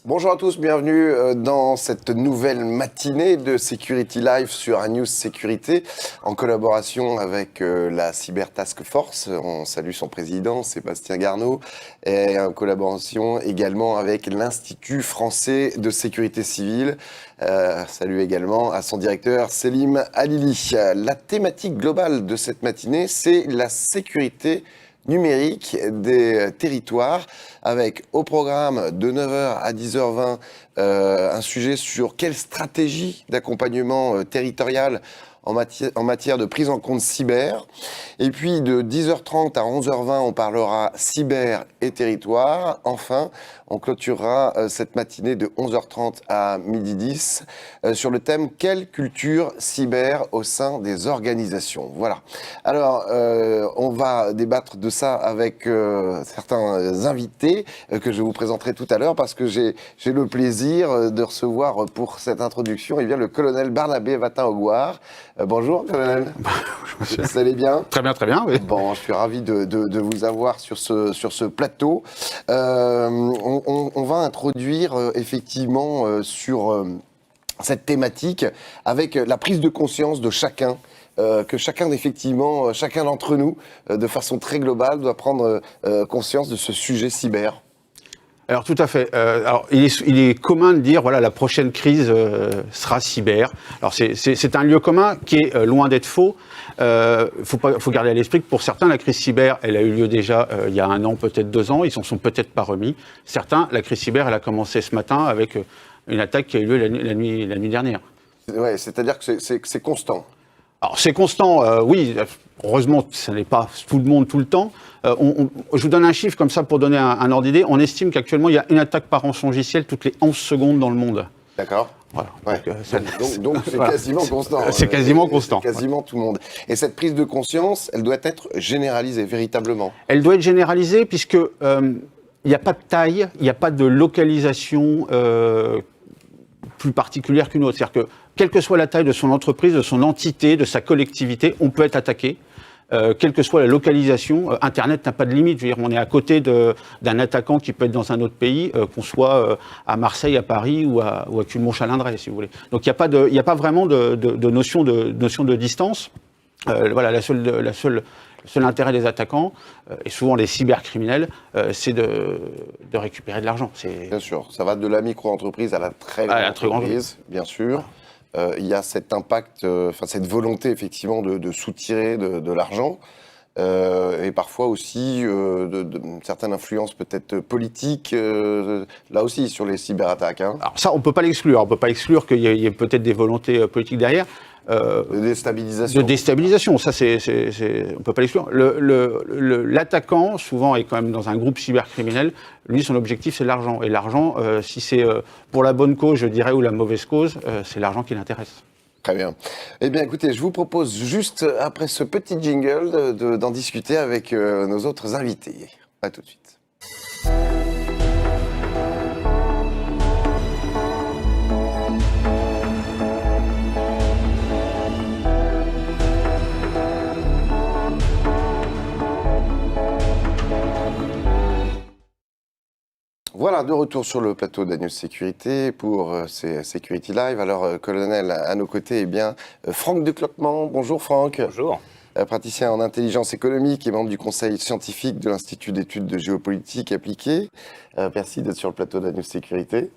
Bonjour à tous, bienvenue dans cette nouvelle matinée de Security Live sur News Sécurité en collaboration avec la Cyber Task Force. On salue son président Sébastien Garneau et en collaboration également avec l'Institut français de sécurité civile. Salut également à son directeur Selim Halili. La thématique globale de cette matinée, c'est la sécurité numérique des territoires, avec au programme de 9h à 10h20 un sujet sur quelle stratégie d'accompagnement territorial en matière de prise en compte cyber. Et puis de 10h30 à 11h20, on parlera cyber et territoire. Enfin, on clôturera cette matinée de 11h30 à 12h10 sur le thème « Quelle culture cyber au sein des organisations ?» Voilà. Alors, on va débattre de ça avec certains invités que je vous présenterai tout à l'heure parce que j'ai le plaisir de recevoir pour cette introduction le colonel Barnabé Watin-Augouard. Bonjour, colonel. Bonjour, monsieur. Vous allez bien ? Très bien, oui. Bon, je suis ravi de vous avoir sur ce plateau. On va introduire effectivement sur cette thématique avec la prise de conscience de chacun. Que chacun d'entre nous, de façon très globale, doit prendre conscience de ce sujet cyber. Alors tout à fait. Alors il est commun de dire voilà la prochaine crise sera cyber. Alors c'est un lieu commun qui est loin d'être faux. Faut garder à l'esprit que pour certains la crise cyber elle a eu lieu déjà il y a 1 an, peut-être 2 ans. Ils s'en sont peut-être pas remis. Certains, la crise cyber elle a commencé ce matin avec une attaque qui a eu lieu la nuit dernière. Ouais, c'est-à-dire que c'est constant. Alors c'est constant, oui. Heureusement, ça n'est pas tout le monde tout le temps. Je vous donne un chiffre comme ça pour donner un ordre d'idée. On estime qu'actuellement, il y a une attaque par rançongiciel toutes les 11 secondes dans le monde. D'accord. Voilà. Ouais. Donc c'est voilà. Quasiment constant. C'est quasiment constant. Quasiment tout le monde. Et cette prise de conscience, elle doit être généralisée, véritablement. Elle doit être généralisée puisque il n'y a pas de taille, il n'y a pas de localisation plus particulière qu'une autre. C'est-à-dire que, quelle que soit la taille de son entreprise, de son entité, de sa collectivité, on peut être attaqué. Quelle que soit la localisation, Internet n'a pas de limite. Je veux dire, on est à côté d'un attaquant qui peut être dans un autre pays, qu'on soit à Marseille, à Paris ou à Culmont-Chalindrey, si vous voulez. Donc il n'y a pas vraiment de notion de distance. Voilà, le seul intérêt des attaquants, et souvent les cybercriminels, c'est de récupérer de l'argent. Bien sûr, ça va de la micro-entreprise à la très grande entreprise, bien sûr. Il y a cet impact, cette volonté effectivement de soutirer de l'argent, et parfois aussi de certaines influences peut-être politiques, là aussi sur les cyberattaques. Hein. Alors ça, on ne peut pas l'exclure. On ne peut pas exclure qu'il y ait peut-être des volontés politiques derrière. De déstabilisation. De déstabilisation, ça on ne peut pas l'exclure. L'attaquant, souvent, est quand même dans un groupe cybercriminel. Lui, son objectif, c'est l'argent. Et l'argent, si c'est pour la bonne cause, je dirais, ou la mauvaise cause, c'est l'argent qui l'intéresse. Très bien. Eh bien, écoutez, je vous propose juste, après ce petit jingle, d'en discuter avec nos autres invités. À tout de suite. Voilà, de retour sur le plateau de News Sécurité pour ces Security Live. Alors, colonel, à nos côtés, eh bien, Franck Decloquement. Bonjour Franck. Bonjour. Praticien en intelligence économique et membre du conseil scientifique de l'Institut d'études de géopolitique appliquée. Merci d'être sur le plateau de News Sécurité.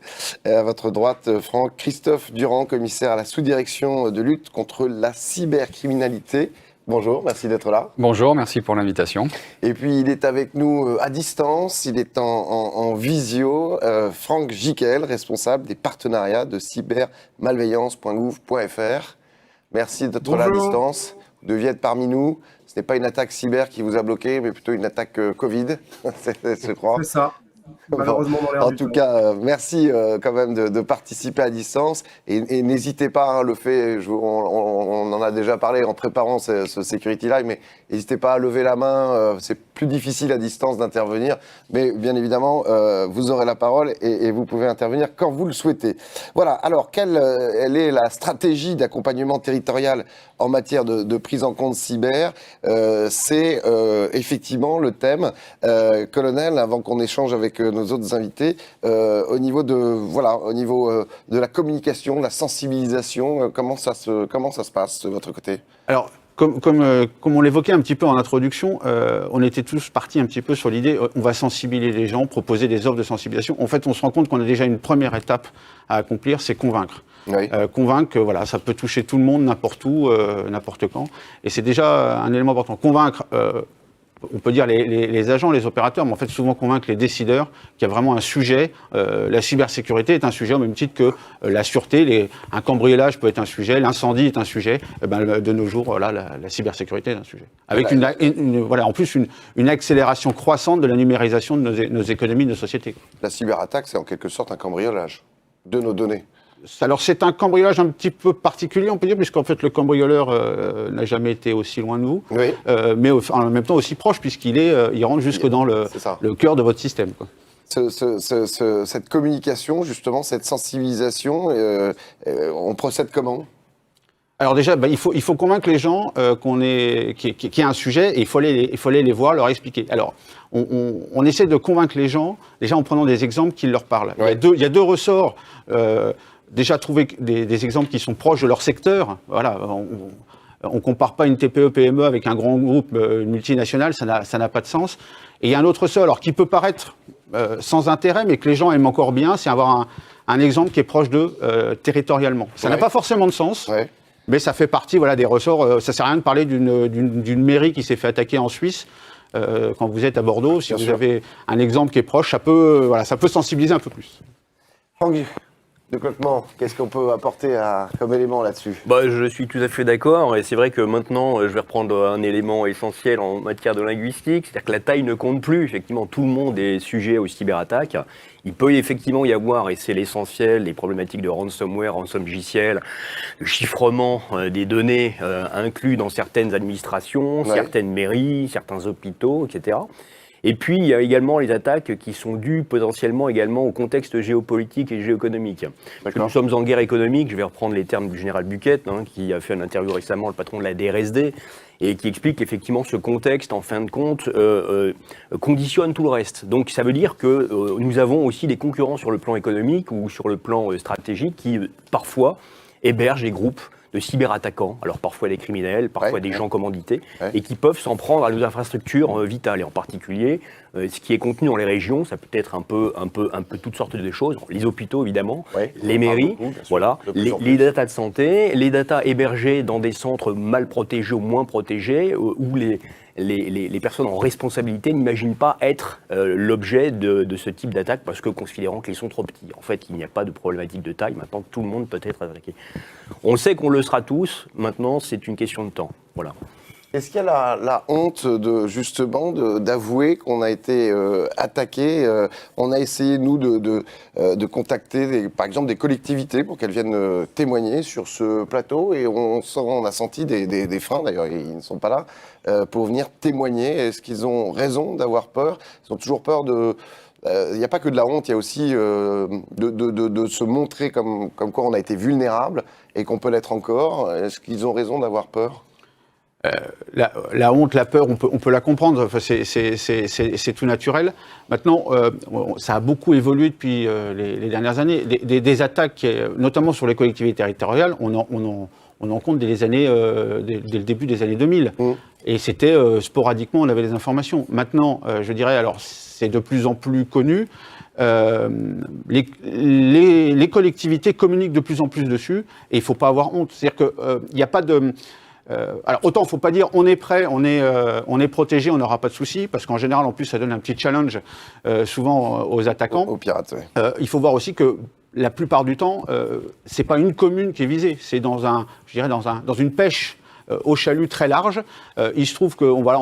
À votre droite, Franck, Christophe Durand, commissaire à la sous-direction de lutte contre la cybercriminalité. Bonjour, merci d'être là. Bonjour, merci pour l'invitation. Et puis il est avec nous à distance, il est en visio, Franck Jiquel, responsable des partenariats de cybermalveillance.gouv.fr. Merci d'être là à distance, vous deviez être parmi nous. Ce n'est pas une attaque cyber qui vous a bloqué, mais plutôt une attaque Covid, je crois. C'est ça. Malheureusement dans l'air en tout cas, merci quand même de participer à distance et n'hésitez pas, le fait, on en a déjà parlé en préparant ce Security Live, mais n'hésitez pas à lever la main, c'est plus difficile à distance d'intervenir, mais bien évidemment, vous aurez la parole et vous pouvez intervenir quand vous le souhaitez. Voilà, alors quelle est la stratégie d'accompagnement territorial en matière de prise en compte cyber? C'est effectivement le thème. Colonel, avant qu'on échange avec avec nos autres invités, au niveau de la communication, de la sensibilisation, comment ça se passe de votre côté? Alors, comme on l'évoquait un petit peu en introduction, on était tous partis un petit peu sur l'idée, on va sensibiliser les gens, proposer des offres de sensibilisation. En fait, on se rend compte qu'on a déjà une première étape à accomplir, c'est convaincre. Oui. Convaincre que voilà, ça peut toucher tout le monde, n'importe où, n'importe quand. Et c'est déjà un élément important. Convaincre, on peut dire les agents, les opérateurs, mais en fait souvent convaincre les décideurs qu'il y a vraiment un sujet. La cybersécurité est un sujet au même titre que la sûreté. Un cambriolage peut être un sujet, l'incendie est un sujet. De nos jours, voilà, la cybersécurité est un sujet. Avec en plus une accélération croissante de la numérisation de nos économies, de nos sociétés. La cyberattaque, c'est en quelque sorte un cambriolage de nos données. Alors c'est un cambriolage un petit peu particulier, on peut dire, puisqu'en fait le cambrioleur n'a jamais été aussi loin de vous, oui. Mais en même temps aussi proche, il rentre jusque dans le cœur de votre système, quoi. Cette communication, justement, cette sensibilisation, on procède comment ? Alors déjà, il faut convaincre les gens qu'il y a un sujet et il faut aller les voir, leur expliquer. Alors, on essaie de convaincre les gens, déjà en prenant des exemples qui leur parlent. Ouais. Il y a deux ressorts. Déjà, trouver des exemples qui sont proches de leur secteur. Voilà, on compare pas une TPE-PME avec un grand groupe, une multinationale, ça n'a pas de sens. Et il y a un autre ressort, alors qui peut paraître sans intérêt, mais que les gens aiment encore bien, c'est avoir un exemple qui est proche d'eux territorialement. Ça n'a pas forcément de sens. Ouais. Mais ça fait partie des ressorts. Ça sert à rien de parler d'une mairie qui s'est fait attaquer en Suisse quand vous êtes à Bordeaux. Si vous avez un exemple qui est proche, ça peut sensibiliser un peu plus. Franck de Cloquement, qu'est-ce qu'on peut apporter comme élément là-dessus ? Je suis tout à fait d'accord, et c'est vrai que maintenant, je vais reprendre un élément essentiel en matière de linguistique, c'est-à-dire que la taille ne compte plus. Effectivement, tout le monde est sujet aux cyberattaques. Il peut effectivement y avoir, et c'est l'essentiel, les problématiques de ransomware, rançongiciel, de chiffrement des données inclus dans certaines administrations, certaines mairies, certains hôpitaux, etc. Et puis, il y a également les attaques qui sont dues potentiellement également au contexte géopolitique et géoéconomique. Nous sommes en guerre économique, je vais reprendre les termes du général Buquet, qui a fait une interview récemment, le patron de la DRSD, et qui explique qu'effectivement ce contexte, en fin de compte, conditionne tout le reste. Donc ça veut dire que nous avons aussi des concurrents sur le plan économique ou sur le plan stratégique qui, parfois, hébergent des groupes de cyberattaquants, alors parfois des criminels, parfois des gens commandités, et qui peuvent s'en prendre à nos infrastructures vitales, et en particulier ce qui est contenu dans les régions, ça peut être un peu toutes sortes de choses, les hôpitaux évidemment, les mairies, les datas de santé, les datas hébergées dans des centres mal protégés ou moins protégés, où les personnes en responsabilité n'imaginent pas être l'objet de ce type d'attaque parce que considérant qu'ils sont trop petits. En fait, il n'y a pas de problématique de taille, maintenant tout le monde peut être attaqué. On sait qu'on le sera tous, maintenant c'est une question de temps. Voilà. Est-ce qu'il y a la honte d'avouer qu'on a été attaqué On a essayé, nous, de contacter, par exemple, des collectivités pour qu'elles viennent témoigner sur ce plateau et on a senti des freins, d'ailleurs, ils ne sont pas là, pour venir témoigner. Est-ce qu'ils ont raison d'avoir peur ? Ils ont toujours peur de... Il n'y a pas que de la honte, il y a aussi de se montrer comme quoi on a été vulnérable et qu'on peut l'être encore. Est-ce qu'ils ont raison d'avoir peur ? La honte, la peur, on peut la comprendre, enfin, c'est tout naturel. Maintenant, ça a beaucoup évolué depuis les dernières années. Des attaques, notamment sur les collectivités territoriales, on en compte dès le début des années 2000. Et c'était sporadiquement, on avait des informations. Maintenant, je dirais, alors c'est de plus en plus connu. Les collectivités communiquent de plus en plus dessus et il ne faut pas avoir honte. C'est-à-dire qu'il n'y a pas de... alors autant il ne faut pas dire on est prêt, on est protégé, on n'aura pas de soucis, parce qu'en général en plus ça donne un petit challenge souvent aux attaquants. Aux pirates, oui. Il faut voir aussi que la plupart du temps, c'est pas une commune qui est visée, c'est dans une pêche au chalut très large. Il se trouve qu'on va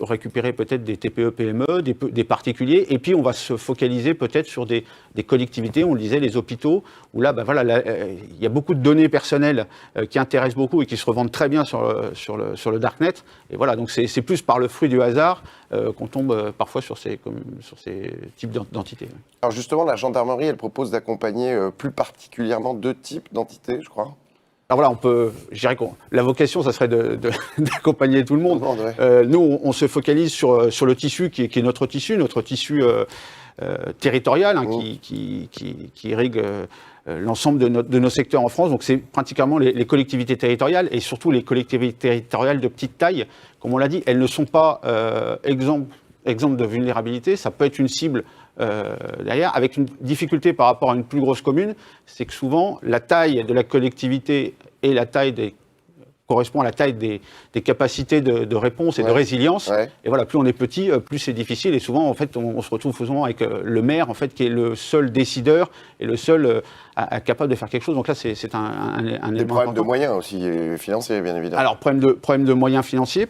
récupérer peut-être des TPE-PME, des particuliers, et puis on va se focaliser peut-être sur des collectivités, on le disait, les hôpitaux, où là, il y a beaucoup de données personnelles qui intéressent beaucoup et qui se revendent très bien sur le darknet. Et voilà, donc c'est plus par le fruit du hasard qu'on tombe parfois sur ces types d'entités. Alors justement, la gendarmerie, elle propose d'accompagner plus particulièrement 2 types d'entités, je crois. Alors voilà, je dirais que la vocation, ça serait d'accompagner tout le monde. Ouais. Nous, on se focalise sur le tissu qui est notre tissu territorial, hein, qui irrigue l'ensemble de nos secteurs en France. Donc c'est pratiquement les collectivités territoriales et surtout les collectivités territoriales de petite taille. Comme on l'a dit, elles ne sont pas exemples de vulnérabilité. Ça peut être une cible derrière, avec une difficulté par rapport à une plus grosse commune, c'est que souvent la taille de la collectivité et la taille correspond à la taille des capacités de réponse et de résilience. Ouais. Et voilà, plus on est petit, plus c'est difficile. Et souvent, en fait, on se retrouve souvent avec le maire, en fait, qui est le seul décideur et le seul capable de faire quelque chose. Donc là, c'est un élément des problèmes important. De moyens aussi financiers, bien évidemment. Alors, problème de moyens financiers,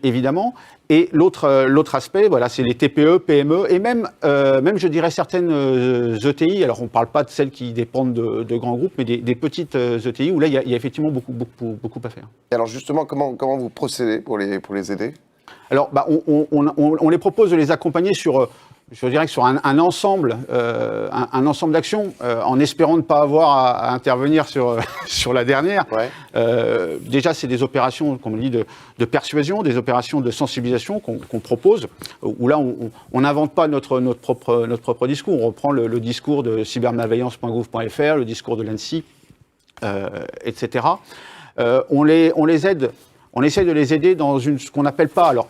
évidemment. Et l'autre aspect, voilà, c'est les TPE, PME et même je dirais certaines ETI. Alors on ne parle pas de celles qui dépendent de grands groupes, mais des petites ETI où là il y a effectivement beaucoup à faire. Et alors justement, comment vous procédez pour les aider ? Alors on les propose de les accompagner sur je dirais que sur un ensemble d'actions, en espérant ne pas avoir à intervenir sur la dernière. Ouais. Déjà, c'est des opérations, comme on dit, de persuasion, des opérations de sensibilisation qu'on propose, où là, on n'invente pas notre propre discours. On reprend le discours de cybermalveillance.gouv.fr, le discours de l'ANSSI, etc. On les aide, on essaie de les aider dans ce qu'on n'appelle pas, alors,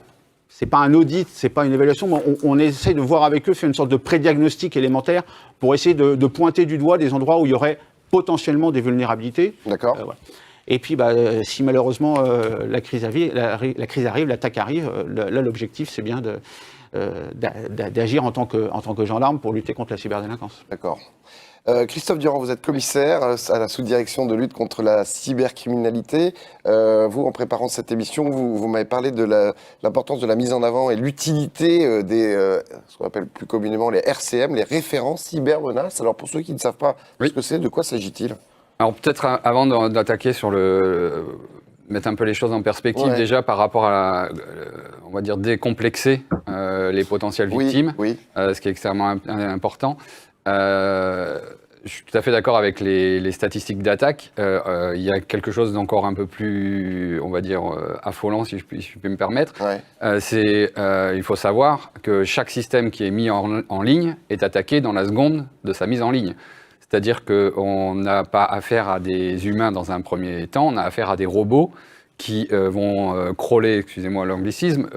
c'est pas un audit, c'est pas une évaluation, mais on essaie de voir avec eux, faire une sorte de prédiagnostic élémentaire pour essayer de pointer du doigt des endroits où il y aurait potentiellement des vulnérabilités. D'accord. Voilà. Et puis, si malheureusement la crise arrive, l'attaque arrive, là l'objectif c'est bien d'agir en tant que gendarme pour lutter contre la cyberdélinquance. D'accord. Christophe Durand, vous êtes commissaire à la sous-direction de lutte contre la cybercriminalité. Vous, en préparant cette émission, vous m'avez parlé de l'importance de la mise en avant et l'utilité ce qu'on appelle plus communément les RCM, les référents cybermenaces. Alors pour ceux qui ne savent pas ce que c'est, de quoi s'agit-il ? Alors peut-être avant d'attaquer sur mettre un peu les choses en perspective, déjà par rapport à on va dire décomplexer les potentielles victimes, ce qui est extrêmement important. Je suis tout à fait d'accord avec les statistiques d'attaque. Il y a quelque chose d'encore un peu plus, on va dire, affolant, si je puis me permettre. Il faut savoir que chaque système qui est mis en ligne est attaqué dans la seconde de sa mise en ligne. C'est-à-dire qu'on n'a pas affaire à des humains dans un premier temps, on a affaire à des robots qui vont crawler, excusez-moi l'anglicisme,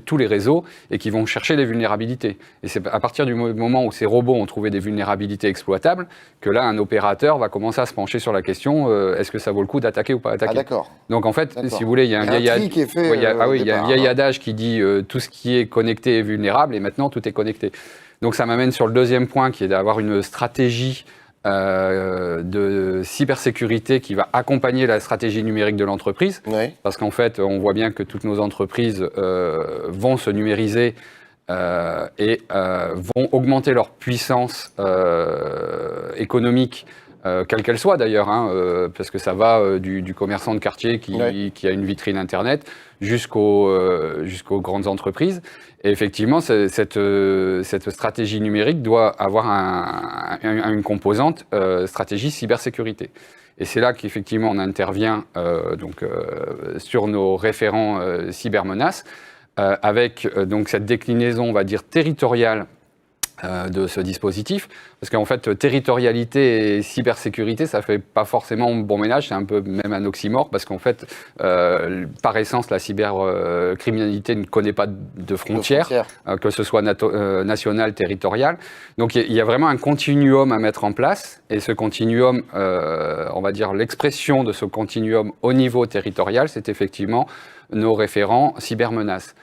tous les réseaux et qui vont chercher les vulnérabilités. Et c'est à partir du moment où ces robots ont trouvé des vulnérabilités exploitables que là, un opérateur va commencer à se pencher sur la question est-ce que ça vaut le coup d'attaquer ou pas attaquer ? Ah d'accord. Donc en fait, si vous voulez, il y a un vieil adage qui dit tout ce qui est connecté est vulnérable et maintenant tout est connecté. Donc ça m'amène sur le deuxième point qui est d'avoir une stratégie de cybersécurité qui va accompagner la stratégie numérique de l'entreprise. Parce qu'en fait, on voit bien que toutes nos entreprises vont se numériser et vont augmenter leur puissance économique, quelle qu'elle soit d'ailleurs, parce que ça va du commerçant de quartier qui a une vitrine Internet jusqu'aux grandes entreprises. Et effectivement, cette stratégie numérique doit avoir une composante stratégie cybersécurité. Et c'est là qu'effectivement on intervient sur nos référents cybermenaces avec donc cette déclinaison, on va dire, territoriale de ce dispositif, parce qu'en fait, territorialité et cybersécurité, ça fait pas forcément bon ménage, c'est un peu même un oxymore, parce qu'en fait, par essence, la cybercriminalité ne connaît pas de frontières, que ce soit nationale, territoriale. Donc il y a vraiment un continuum à mettre en place, et ce continuum, on va dire l'expression de ce continuum au niveau territorial, c'est effectivement nos référents cybermenaces.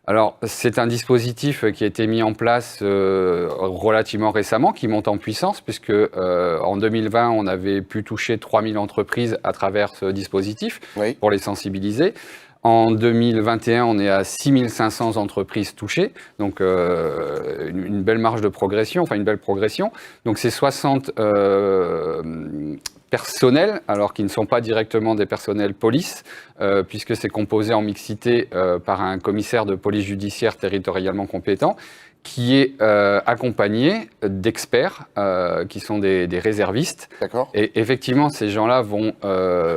Alors, c'est un dispositif qui a été mis en place relativement récemment, qui monte en puissance, puisque en 2020, on avait pu toucher 3000 entreprises à travers ce dispositif pour les sensibiliser. En 2021, on est à 6500 entreprises touchées, donc une belle marge de progression, enfin une belle progression. Donc c'est 60 personnels, alors qu'ils ne sont pas directement des personnels police, puisque c'est composé en mixité par un commissaire de police judiciaire territorialement compétent, qui est accompagné d'experts qui sont des réservistes. D'accord. Et effectivement, ces gens-là vont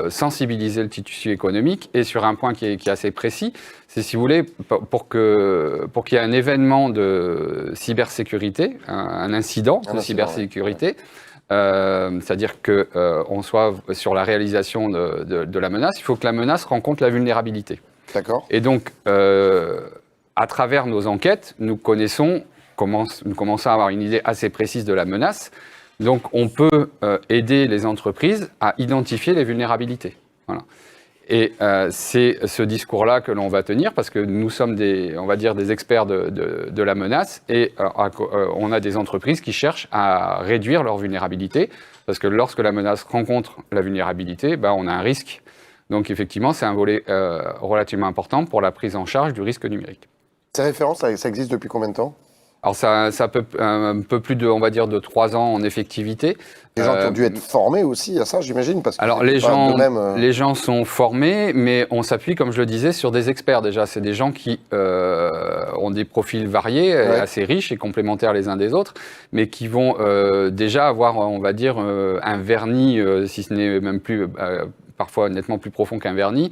sensibiliser le tissu économique, et sur un point qui est assez précis, c'est, si vous voulez, pour qu'il y ait un événement de cybersécurité, un incident de cybersécurité, c'est-à-dire qu'on soit sur la réalisation de la menace, il faut que la menace rencontre la vulnérabilité. D'accord. Et donc, à travers nos enquêtes, nous commençons à avoir une idée assez précise de la menace. Donc, on peut aider les entreprises à identifier les vulnérabilités. Voilà. Et c'est ce discours-là que l'on va tenir, parce que nous sommes on va dire, des experts de la menace, et on a des entreprises qui cherchent à réduire leur vulnérabilité, parce que lorsque la menace rencontre la vulnérabilité, on a un risque. Donc, effectivement, c'est un volet relativement important pour la prise en charge du risque numérique. Ces références, ça existe depuis combien de temps? Alors, ça peut un peu plus on va dire, de 3 ans en effectivité. Les gens qui ont dû être formés aussi à ça, j'imagine, parce que alors, les gens sont formés, mais on s'appuie, comme je le disais, sur des experts déjà. C'est des gens qui ont des profils variés, assez riches et complémentaires les uns des autres, mais qui vont déjà avoir, on va dire, un vernis, si ce n'est même plus... parfois nettement plus profond qu'un vernis,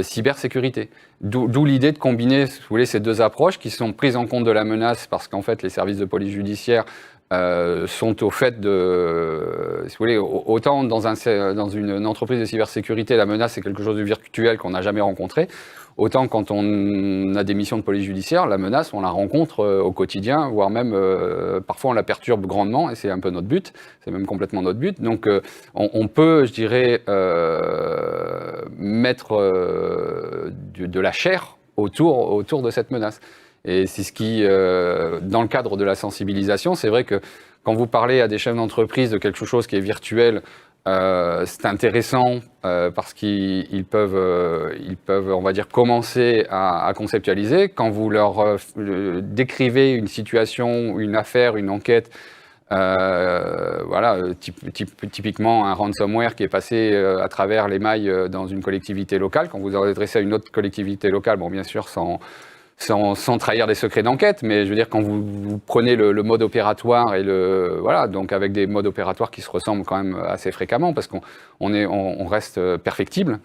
cybersécurité. D'où l'idée de combiner, si vous voulez, ces deux approches qui sont prises en compte de la menace, parce qu'en fait, les services de police judiciaire sont au fait de... Si vous voulez, autant dans une entreprise de cybersécurité, la menace, c'est quelque chose de virtuel qu'on n'a jamais rencontré, autant quand on a des missions de police judiciaire, la menace, on la rencontre au quotidien, voire même parfois on la perturbe grandement, et c'est un peu notre but, c'est même complètement notre but. Donc on peut, je dirais, mettre de la chair autour de cette menace. Et c'est ce qui, dans le cadre de la sensibilisation, c'est vrai que quand vous parlez à des chefs d'entreprise de quelque chose qui est virtuel, c'est intéressant parce qu'ils peuvent, on va dire, commencer à conceptualiser. Quand vous leur décrivez une situation, une affaire, une enquête, voilà, typiquement un ransomware qui est passé à travers les mailles dans une collectivité locale, quand vous vous adressez à une autre collectivité locale, bon, bien sûr, sans trahir des secrets d'enquête, mais je veux dire, quand vous prenez le mode opératoire et voilà, donc avec des modes opératoires qui se ressemblent quand même assez fréquemment, parce qu'on reste perfectible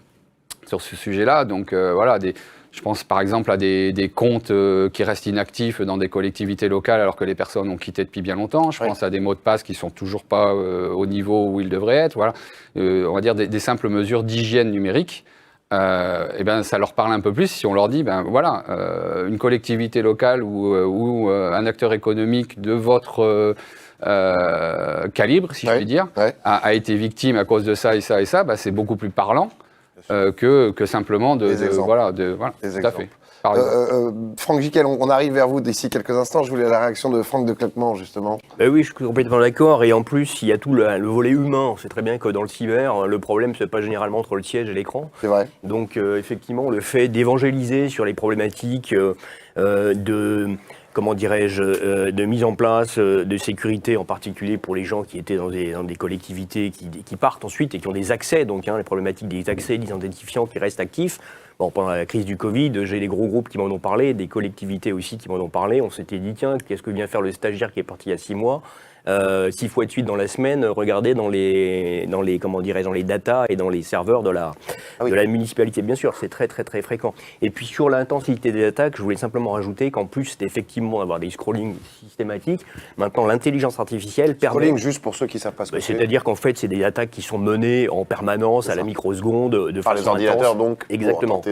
sur ce sujet-là. Donc voilà, je pense par exemple à des comptes qui restent inactifs dans des collectivités locales alors que les personnes ont quitté depuis bien longtemps. Je pense à des mots de passe qui sont toujours pas au niveau où ils devraient être. Voilà, on va dire des simples mesures d'hygiène numérique. Et ben, ça leur parle un peu plus si on leur dit, ben voilà, une collectivité locale ou un acteur économique de votre calibre, si je puis dire, a été victime à cause de ça et ça et ça, ben, c'est beaucoup plus parlant que simplement voilà, tout à fait. Franck Giquel, on arrive vers vous d'ici quelques instants. Je voulais la réaction de Franck de Clermont, justement. Oui, je suis complètement d'accord. Et en plus, il y a tout le volet humain. On sait très bien que dans le cyber, le problème, ce n'est pas généralement entre le siège et l'écran. C'est vrai. Donc, effectivement, le fait d'évangéliser sur les problématiques comment dirais-je, de mise en place de sécurité, en particulier pour les gens qui étaient dans des collectivités qui partent ensuite et qui ont des accès, donc les problématiques des accès, des identifiants qui restent actifs. Bon, pendant la crise du Covid, j'ai des gros groupes qui m'en ont parlé, des collectivités aussi qui m'en ont parlé. On s'était dit, tiens, qu'est-ce que vient faire le stagiaire qui est parti il y a 6 mois 6 fois de suite dans la semaine, regardez dans les datas et dans les serveurs de la municipalité. Bien sûr, c'est très très très fréquent. Et puis sur l'intensité des attaques, je voulais simplement rajouter qu'en plus, c'était effectivement d'avoir des scrollings systématiques. Maintenant, l'intelligence artificielle permet... Scrolling, juste pour ceux qui ne savent pas ce que c'est. C'est-à-dire qu'en fait, c'est des attaques qui sont menées en permanence, à la microseconde, de par façon les ordinateurs, intense. donc. Exactement.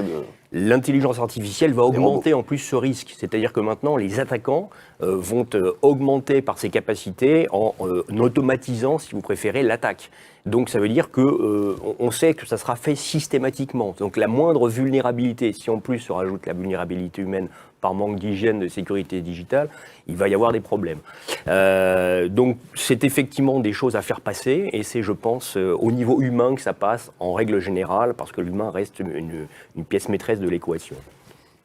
L'intelligence artificielle va augmenter en plus ce risque. C'est-à-dire que maintenant, les attaquants vont augmenter par ses capacités en automatisant, si vous préférez, l'attaque. Donc ça veut dire que on sait que ça sera fait systématiquement. Donc la moindre vulnérabilité, si en plus se rajoute la vulnérabilité humaine par manque d'hygiène, de sécurité digitale, il va y avoir des problèmes. Donc c'est effectivement des choses à faire passer, et c'est, je pense, au niveau humain que ça passe en règle générale, parce que l'humain reste une pièce maîtresse de l'équation.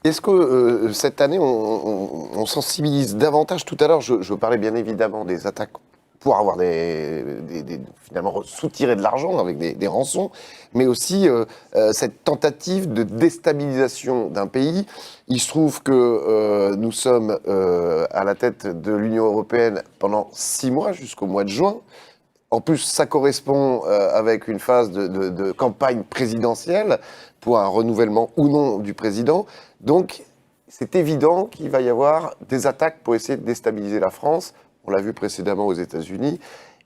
Est-ce que cette année, on sensibilise davantage? Tout à l'heure, je parlais bien évidemment des attaques pour avoir finalement soutirer de l'argent avec des rançons, mais aussi cette tentative de déstabilisation d'un pays. Il se trouve que nous sommes à la tête de l'Union européenne pendant 6 mois, jusqu'au mois de juin. En plus, ça correspond avec une phase de campagne présidentielle pour un renouvellement ou non du président. Donc, c'est évident qu'il va y avoir des attaques pour essayer de déstabiliser la France. On l'a vu précédemment aux États-Unis.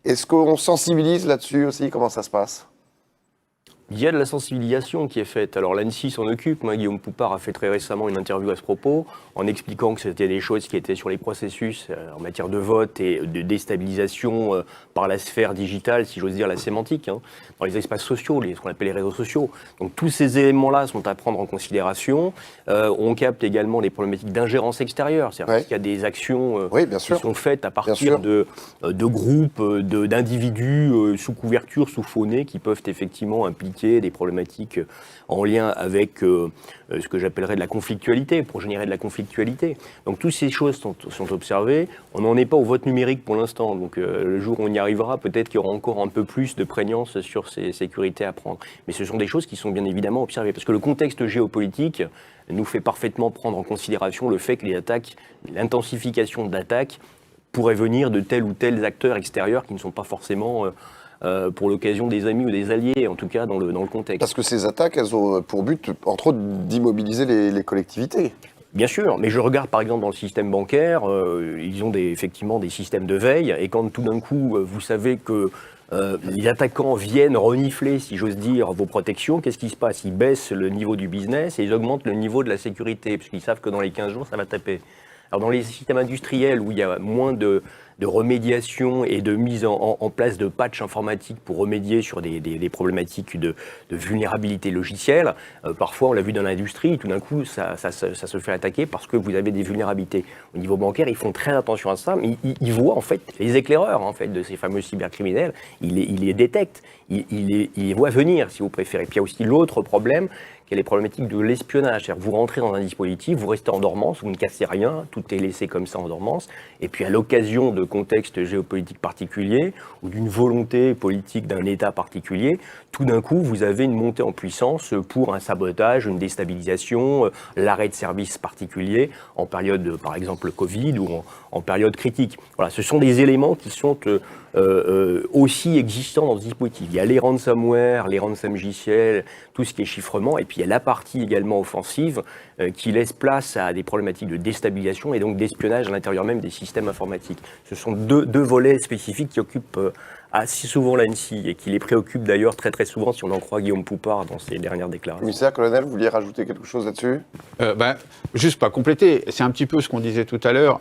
Est-ce qu'on sensibilise là-dessus aussi? Comment ça se passe? Il y a de la sensibilisation qui est faite. Alors l'ANSSI s'en occupe. Guillaume Poupard a fait très récemment une interview à ce propos, en expliquant que c'était des choses qui étaient sur les processus en matière de vote et de déstabilisation par la sphère digitale, si j'ose dire la sémantique, dans les espaces sociaux, ce qu'on appelle les réseaux sociaux. Donc tous ces éléments-là sont à prendre en considération. On capte également les problématiques d'ingérence extérieure. C'est-à-dire qu'il y a des actions qui sont faites à partir de groupes, d'individus sous couverture, sous faux nez, qui peuvent effectivement impliquer des problématiques en lien avec ce que j'appellerais de la conflictualité, pour générer de la conflictualité. Donc toutes ces choses sont observées. On n'en est pas au vote numérique pour l'instant. Donc le jour où on y arrivera, peut-être qu'il y aura encore un peu plus de prégnance sur ces sécurités à prendre. Mais ce sont des choses qui sont bien évidemment observées. Parce que le contexte géopolitique nous fait parfaitement prendre en considération le fait que les attaques, l'intensification d'attaques pourrait venir de tels ou tels acteurs extérieurs qui ne sont pas forcément pour l'occasion des amis ou des alliés, en tout cas dans le contexte. Parce que ces attaques, elles ont pour but, entre autres, d'immobiliser les collectivités. Bien sûr, mais je regarde par exemple dans le système bancaire, ils ont effectivement des systèmes de veille, et quand tout d'un coup, vous savez que les attaquants viennent renifler, si j'ose dire, vos protections, qu'est-ce qui se passe? Ils baissent le niveau du business et ils augmentent le niveau de la sécurité, puisqu'ils savent que dans les 15 jours, ça va taper. Alors dans les systèmes industriels où il y a moins de remédiation et de mise en place de patchs informatiques pour remédier sur des problématiques de vulnérabilité logicielle, parfois on l'a vu dans l'industrie, tout d'un coup ça se fait attaquer parce que vous avez des vulnérabilités. Au niveau bancaire, ils font très attention à ça, mais ils voient en fait les éclaireurs en fait, de ces fameux cybercriminels, ils les détectent, ils les voient venir si vous préférez. Puis il y a aussi l'autre problème, qui est les problématiques de l'espionnage. C'est-à-dire que vous rentrez dans un dispositif, vous restez en dormance, vous ne cassez rien, tout est laissé comme ça en dormance, et puis à l'occasion de contextes géopolitiques particuliers ou d'une volonté politique d'un État particulier, tout d'un coup, vous avez une montée en puissance pour un sabotage, une déstabilisation, l'arrêt de services particuliers en période, par exemple, Covid ou en période critique. Voilà, ce sont des éléments qui sont aussi existants dans ce dispositif. Il y a les ransomware, les ransom-logiciels, tout ce qui est chiffrement, et puis il y a la partie également offensive qui laisse place à des problématiques de déstabilisation et donc d'espionnage à l'intérieur même des systèmes informatiques. Ce sont deux volets spécifiques qui occupent assez souvent l'ANSSI et qui les préoccupent d'ailleurs très très souvent, si on en croit Guillaume Poupard dans ses dernières déclarations. Commissaire, colonel, vous vouliez rajouter quelque chose là-dessus? Juste pas compléter, c'est un petit peu ce qu'on disait tout à l'heure,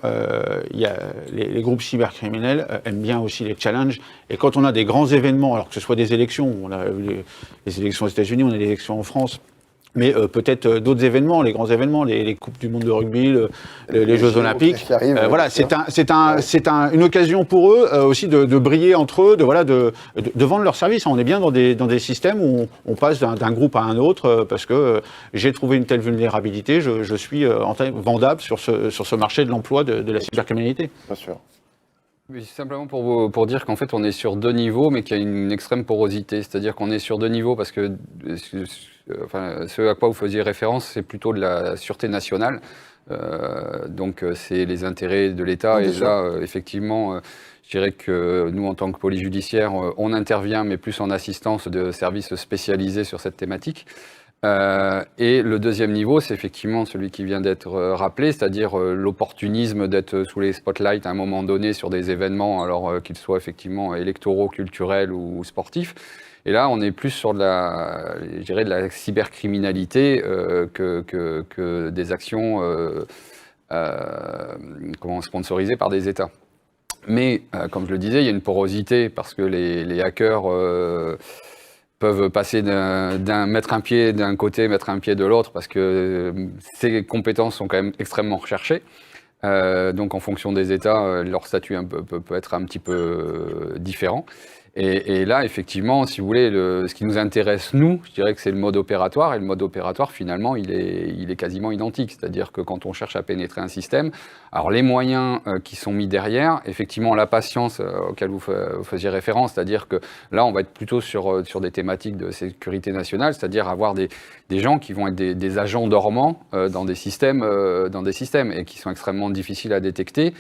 les groupes cybercriminels aiment bien aussi les challenges, et quand on a des grands événements, alors que ce soit des élections, on a eu les élections aux États-Unis, on a les élections en France, mais peut-être d'autres événements, les grands événements, les Coupes du Monde de rugby, les Jeux Olympiques. Voilà, c'est une occasion pour eux aussi de briller entre eux, de vendre leurs services. On est bien dans des systèmes où on passe d'un groupe à un autre parce que j'ai trouvé une telle vulnérabilité, je suis vendable sur ce marché de l'emploi de la cybercriminalité. Bien sûr. Oui, simplement pour dire qu'en fait on est sur deux niveaux, mais qu'il y a une extrême porosité. C'est-à-dire qu'on est sur deux niveaux parce que ce à quoi vous faisiez référence, c'est plutôt de la sûreté nationale. Donc c'est les intérêts de l'État. Et là, effectivement, je dirais que nous, en tant que police judiciaire, on intervient, mais plus en assistance de services spécialisés sur cette thématique. Et le deuxième niveau, c'est effectivement celui qui vient d'être rappelé, c'est-à-dire l'opportunisme d'être sous les spotlights à un moment donné sur des événements, alors qu'ils soient effectivement électoraux, culturels ou sportifs. Et là, on est plus sur de la cybercriminalité que des actions sponsorisées par des États. Mais, comme je le disais, il y a une porosité parce que les hackers peuvent passer mettre un pied d'un côté, mettre un pied de l'autre, parce que ces compétences sont quand même extrêmement recherchées. Donc en fonction des États, leur statut peut être un petit peu différent. Et là, effectivement, si vous voulez, ce qui nous intéresse, nous, je dirais que c'est le mode opératoire. Et le mode opératoire, finalement, il est quasiment identique. C'est-à-dire que quand on cherche à pénétrer un système, alors les moyens qui sont mis derrière, effectivement, la patience auquel vous faisiez référence, c'est-à-dire que là, on va être plutôt sur des thématiques de sécurité nationale, c'est-à-dire avoir des gens qui vont être des agents dormants dans des systèmes et qui sont extrêmement difficiles à détecter.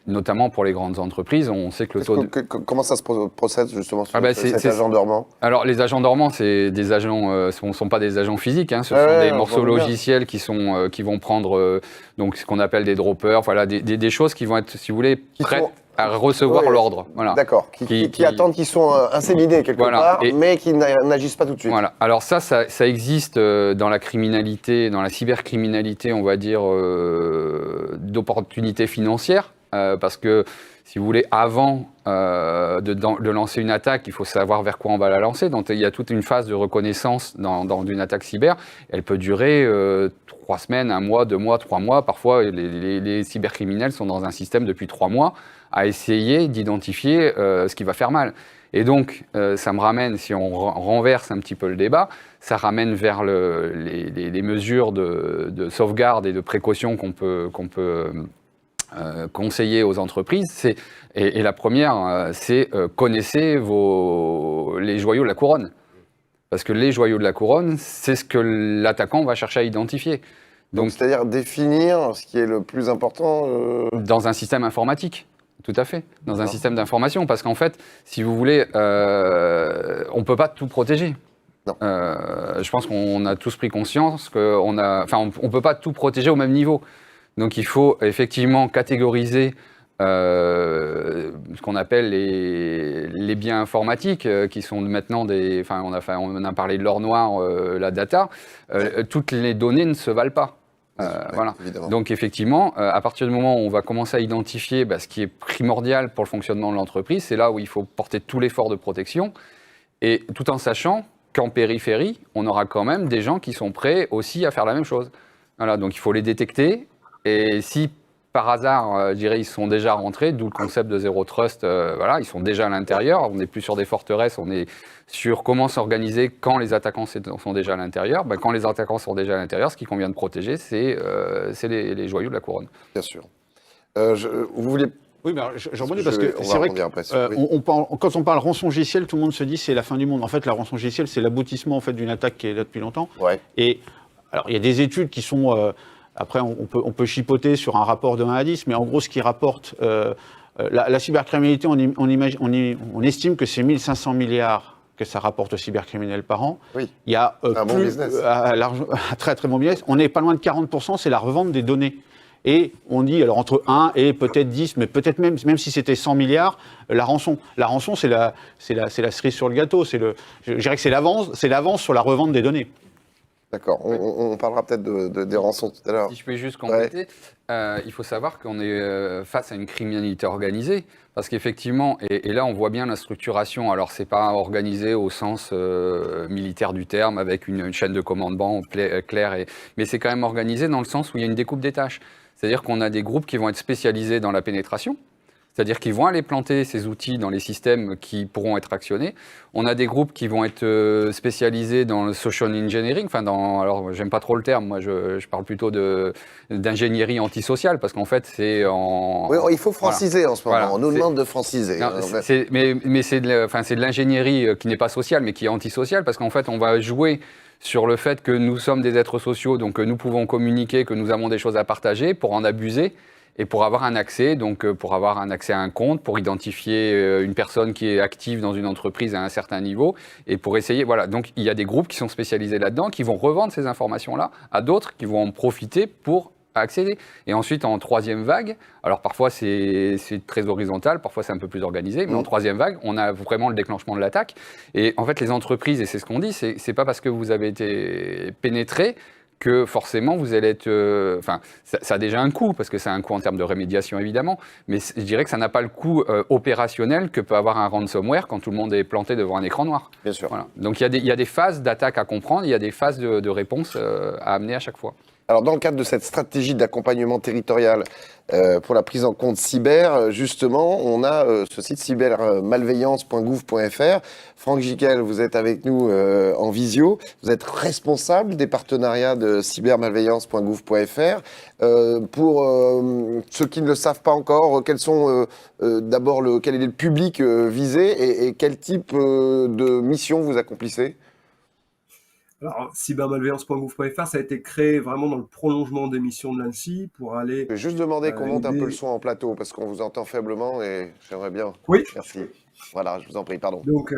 Notamment pour les grandes entreprises, on sait que le taux Comment ça se procède justement sur cet c'est agent dormant? Alors les agents dormants, c'est des agents, sont pas des agents physiques, hein, ce sont des morceaux logiciels qui vont prendre donc ce qu'on appelle des droppers, voilà, des choses qui vont être, si vous voulez, prêtes à recevoir l'ordre. Voilà. D'accord, qui attendent, qui sont inséminés quelque part, mais qui n'agissent pas tout de suite. Voilà. Alors ça existe dans la criminalité, dans la cybercriminalité, on va dire, d'opportunités financières, parce que, si vous voulez, avant de lancer une attaque, il faut savoir vers quoi on va la lancer. Donc il y a toute une phase de reconnaissance dans une attaque cyber. Elle peut durer 3 semaines, 1 mois, 2 mois, 3 mois. Parfois, les cybercriminels sont dans un système depuis 3 mois à essayer d'identifier ce qui va faire mal. Et donc, ça me ramène, si on renverse un petit peu le débat, ça ramène vers les mesures de sauvegarde et de précaution qu'on peut conseiller aux entreprises. Et la première, c'est connaissez les joyaux de la couronne. Parce que les joyaux de la couronne, c'est ce que l'attaquant va chercher à identifier. Donc c'est-à-dire définir ce qui est le plus important dans un système informatique. Tout à fait, dans un système d'information. Parce qu'en fait, si vous voulez, on ne peut pas tout protéger. Non. Je pense qu'on a tous pris conscience qu'on ne peut pas tout protéger au même niveau. Donc il faut effectivement catégoriser ce qu'on appelle les biens informatiques, qui sont maintenant on a parlé de l'or noir, la data. Toutes les données ne se valent pas. Voilà. Évidemment. Donc effectivement, à partir du moment où on va commencer à identifier ce qui est primordial pour le fonctionnement de l'entreprise, c'est là où il faut porter tout l'effort de protection, et tout en sachant qu'en périphérie, on aura quand même des gens qui sont prêts aussi à faire la même chose. Voilà, donc il faut les détecter, et si par hasard, je dirais, ils sont déjà rentrés, d'où le concept de Zero Trust, voilà, ils sont déjà à l'intérieur, on n'est plus sur des forteresses, on est sur comment s'organiser quand les attaquants sont déjà à l'intérieur. Quand les attaquants sont déjà à l'intérieur, ce qu'il convient de protéger, c'est les joyaux de la couronne. Bien sûr. Vous voulez... Oui, mais je rebondis parce que c'est vrai que quand on parle rançongiciel, tout le monde se dit c'est la fin du monde. En fait, la rançongiciel, c'est l'aboutissement en fait, d'une attaque qui est là depuis longtemps. Ouais. Et alors, il y a des études qui sont... après, on peut chipoter sur un rapport de 1 à 10, mais en gros, ce qui rapporte... la cybercriminalité, on estime que c'est 1500 milliards que ça rapporte aux cybercriminels par an. Oui. Il y a un bon business. Un très très bon business. On n'est pas loin de 40%, c'est la revente des données. Et on dit, alors entre 1 et peut-être 10, mais peut-être même si c'était 100 milliards, la rançon. La rançon, c'est la cerise sur le gâteau. Je dirais que c'est l'avance sur la revente des données. D'accord, on parlera peut-être des rançons tout à l'heure. Si je peux juste compléter, il faut savoir qu'on est face à une criminalité organisée, parce qu'effectivement, et là on voit bien la structuration, alors c'est pas organisé au sens militaire du terme, avec une chaîne de commandement claire, mais c'est quand même organisé dans le sens où il y a une découpe des tâches. C'est-à-dire qu'on a des groupes qui vont être spécialisés dans la pénétration, c'est-à-dire qu'ils vont aller planter ces outils dans les systèmes qui pourront être actionnés. On a des groupes qui vont être spécialisés dans le social engineering, alors j'aime pas trop le terme, moi je parle plutôt d'ingénierie antisociale, parce qu'en fait c'est en... Oui, il faut franciser en ce moment, on nous demande de franciser. Non, mais c'est de l'ingénierie qui n'est pas sociale, mais qui est antisociale, parce qu'en fait on va jouer sur le fait que nous sommes des êtres sociaux, donc que nous pouvons communiquer, que nous avons des choses à partager, pour en abuser. Et pour avoir un accès, donc pour avoir un accès à un compte, pour identifier une personne qui est active dans une entreprise à un certain niveau, et pour essayer, voilà. Donc il y a des groupes qui sont spécialisés là-dedans, qui vont revendre ces informations-là à d'autres qui vont en profiter pour accéder. Et ensuite, en troisième vague, alors parfois c'est très horizontal, parfois c'est un peu plus organisé, mais en troisième vague, on a vraiment le déclenchement de l'attaque. Et en fait, les entreprises, et c'est ce qu'on dit, c'est pas parce que vous avez été pénétré que forcément vous allez être... ça a déjà un coût, parce que ça a un coût en termes de rémédiation évidemment, mais je dirais que ça n'a pas le coût opérationnel que peut avoir un ransomware quand tout le monde est planté devant un écran noir. Bien sûr. Voilà. Donc il y a des phases d'attaque à comprendre, il y a des phases de réponse à amener à chaque fois. Alors, dans le cadre de cette stratégie d'accompagnement territorial pour la prise en compte cyber, justement, on a ce site cybermalveillance.gouv.fr. Franck Giquel, vous êtes avec nous en visio. Vous êtes responsable des partenariats de cybermalveillance.gouv.fr. Pour ceux qui ne le savent pas encore, quels sont d'abord quel est le public visé et quel type de mission vous accomplissez? Alors, cybermalveillance.gouv.fr, ça a été créé vraiment dans le prolongement des missions de l'ANSSI pour aller Je vais juste demander qu'on monte un peu le aider. son en plateau parce qu'on vous entend faiblement et j'aimerais bien. Oui, Merci. Voilà, je vous en prie, pardon. donc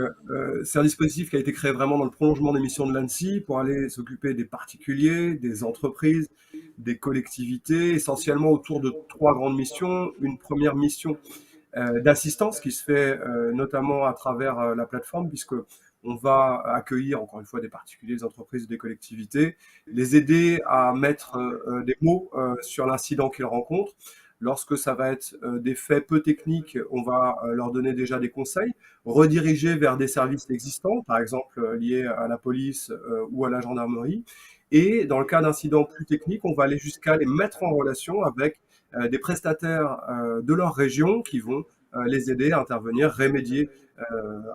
c'est un dispositif qui a été créé vraiment dans le prolongement des missions de l'ANSSI pour aller s'occuper des particuliers, des entreprises, des collectivités, essentiellement autour de 3 grandes missions. Une première mission d'assistance qui se fait notamment à travers la plateforme, puisque on va accueillir encore une fois des particuliers, des entreprises, des collectivités, les aider à mettre des mots sur l'incident qu'ils rencontrent. Lorsque ça va être des faits peu techniques, on va leur donner déjà des conseils, rediriger vers des services existants, par exemple liés à la police ou à la gendarmerie. Et dans le cas d'incidents plus techniques, on va aller jusqu'à les mettre en relation avec des prestataires de leur région qui vont les aider à intervenir, remédier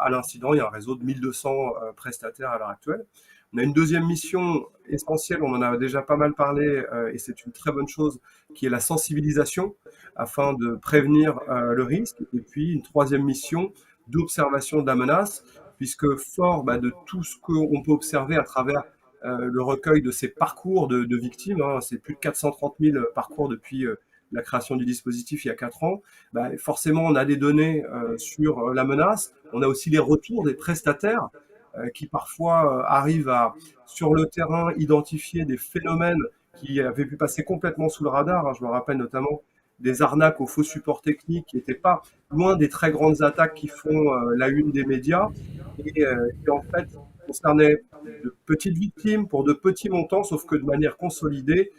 à l'incident. Il y a un réseau de 1200 prestataires à l'heure actuelle. On a une deuxième mission essentielle, on en a déjà pas mal parlé et c'est une très bonne chose, qui est la sensibilisation afin de prévenir le risque. Et puis une troisième mission d'observation de la menace, puisque fort de tout ce qu'on peut observer à travers le recueil de ces parcours de victimes, hein, c'est plus de 430 000 parcours depuis la création du dispositif il y a 4 ans, forcément on a des données sur la menace, on a aussi les retours des prestataires qui parfois arrivent à, sur le terrain, identifier des phénomènes qui avaient pu passer complètement sous le radar. Hein. Je me rappelle notamment des arnaques aux faux supports techniques qui n'étaient pas loin des très grandes attaques qui font la une des médias et qui en fait concernaient de petites victimes pour de petits montants, sauf que de manière consolidée,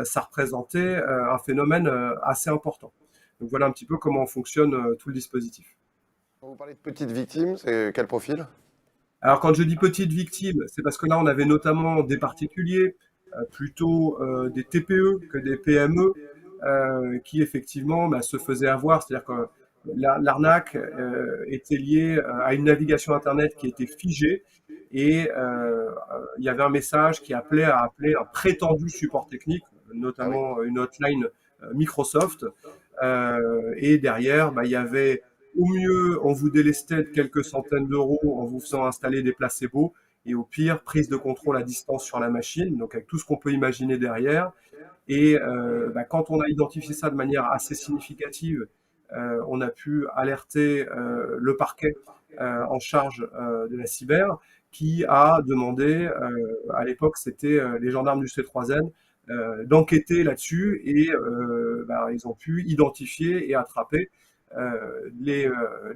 ça représentait un phénomène assez important. Donc voilà un petit peu comment fonctionne tout le dispositif. Quand vous parlez de petites victimes, c'est quel profil? Alors quand je dis petites victimes, c'est parce que là on avait notamment des particuliers, plutôt des TPE que des PME, qui effectivement se faisaient avoir. C'est-à-dire que l'arnaque était liée à une navigation Internet qui était figée et il y avait un message qui appelait à appeler un prétendu support technique, Ah oui. notamment une hotline Microsoft. Et derrière, il y avait au mieux, on vous délestait de quelques centaines d'euros en vous faisant installer des placebos, et au pire, prise de contrôle à distance sur la machine, donc avec tout ce qu'on peut imaginer derrière. Et quand on a identifié ça de manière assez significative, on a pu alerter le parquet en charge de la cyber, qui a demandé, à l'époque c'était les gendarmes du C3N, d'enquêter là-dessus, et ils ont pu identifier et attraper les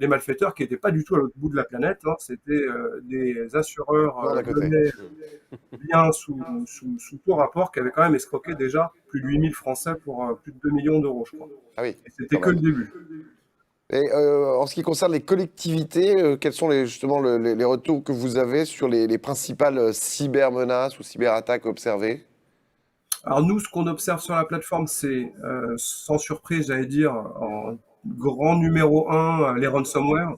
malfaiteurs qui n'étaient pas du tout à l'autre bout de la planète. Hein. C'était des assureurs Non, d'à côté. lyonnais bien sous tout rapport, qui avaient quand même escroqué déjà plus de 8000 Français pour plus de 2 millions d'euros, je crois. Ah oui, Et c'était quand que le même. début. Et en ce qui concerne les collectivités, quels sont justement les retours que vous avez sur les principales cybermenaces ou cyberattaques observées? Alors nous, ce qu'on observe sur la plateforme, c'est sans surprise, j'allais dire, en grand numéro 1, les ransomware,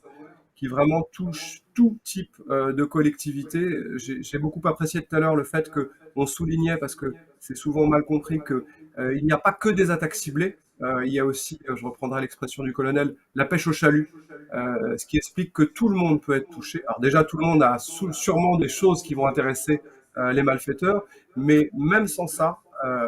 qui vraiment touchent tout type de collectivité. J'ai beaucoup apprécié tout à l'heure le fait qu'on soulignait, parce que c'est souvent mal compris, qu'il n'y a pas que des attaques ciblées. Il y a aussi, je reprendrai l'expression du colonel, la pêche au chalut, ce qui explique que tout le monde peut être touché. Alors déjà, tout le monde a sûrement des choses qui vont intéresser les malfaiteurs, mais même sans ça,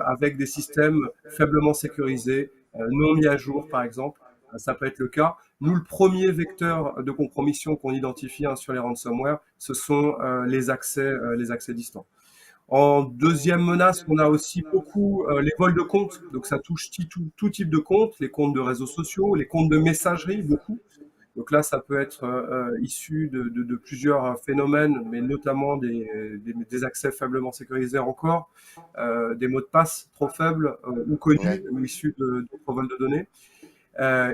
avec des systèmes faiblement sécurisés, non mis à jour par exemple, ça peut être le cas. Nous, le premier vecteur de compromission qu'on identifie sur les ransomware, ce sont les accès distants. En deuxième menace, on a aussi beaucoup les vols de comptes. Donc ça touche tout type de comptes, les comptes de réseaux sociaux, les comptes de messagerie, beaucoup. Donc là, ça peut être issu de plusieurs phénomènes, mais notamment des accès faiblement sécurisés encore, des mots de passe trop faibles ou connus, Ouais. ou issus d'autres vols de données.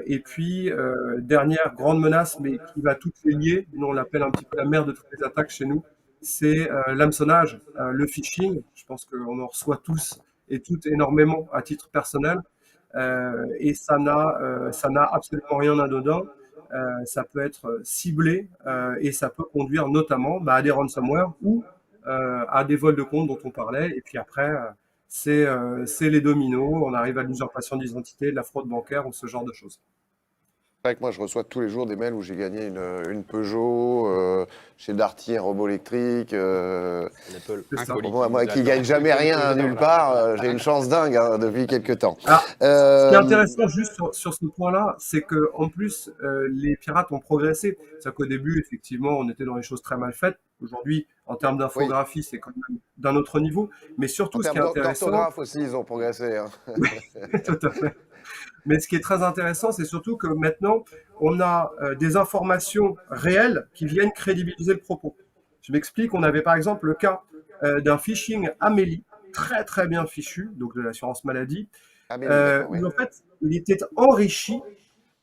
Et puis, dernière grande menace, mais qui va toutes les lier, nous on l'appelle un petit peu la mère de toutes les attaques chez nous, c'est l'hameçonnage, le phishing. Je pense qu'on en reçoit tous et tout énormément à titre personnel. Et ça n'a absolument rien d'anodin. Ça peut être ciblé et ça peut conduire notamment à des ransomware ou à des vols de compte dont on parlait. Et puis après, c'est les dominos. On arrive à l'usurpation d'identité, de la fraude bancaire ou ce genre de choses. C'est vrai que moi, je reçois tous les jours des mails où j'ai gagné une Peugeot chez Darty, un robot électrique. Apple. C'est ça. Moi qui gagne jamais rien nulle part, j'ai une chance dingue depuis quelques temps. Alors, ce qui est intéressant juste sur ce point-là, c'est que en plus, les pirates ont progressé. C'est-à-dire qu'au début, effectivement, on était dans des choses très mal faites. Aujourd'hui, en termes d'infographie, c'est quand même d'un autre niveau. Mais surtout, En ce qui est termes intéressant... d'orthographe aussi, ils ont progressé. Hein. Tout à fait. Mais ce qui est très intéressant, c'est surtout que maintenant, on a des informations réelles qui viennent crédibiliser le propos. Je m'explique, on avait par exemple le cas d'un phishing Amélie, très très bien fichu, donc de l'assurance maladie, où en fait, il était enrichi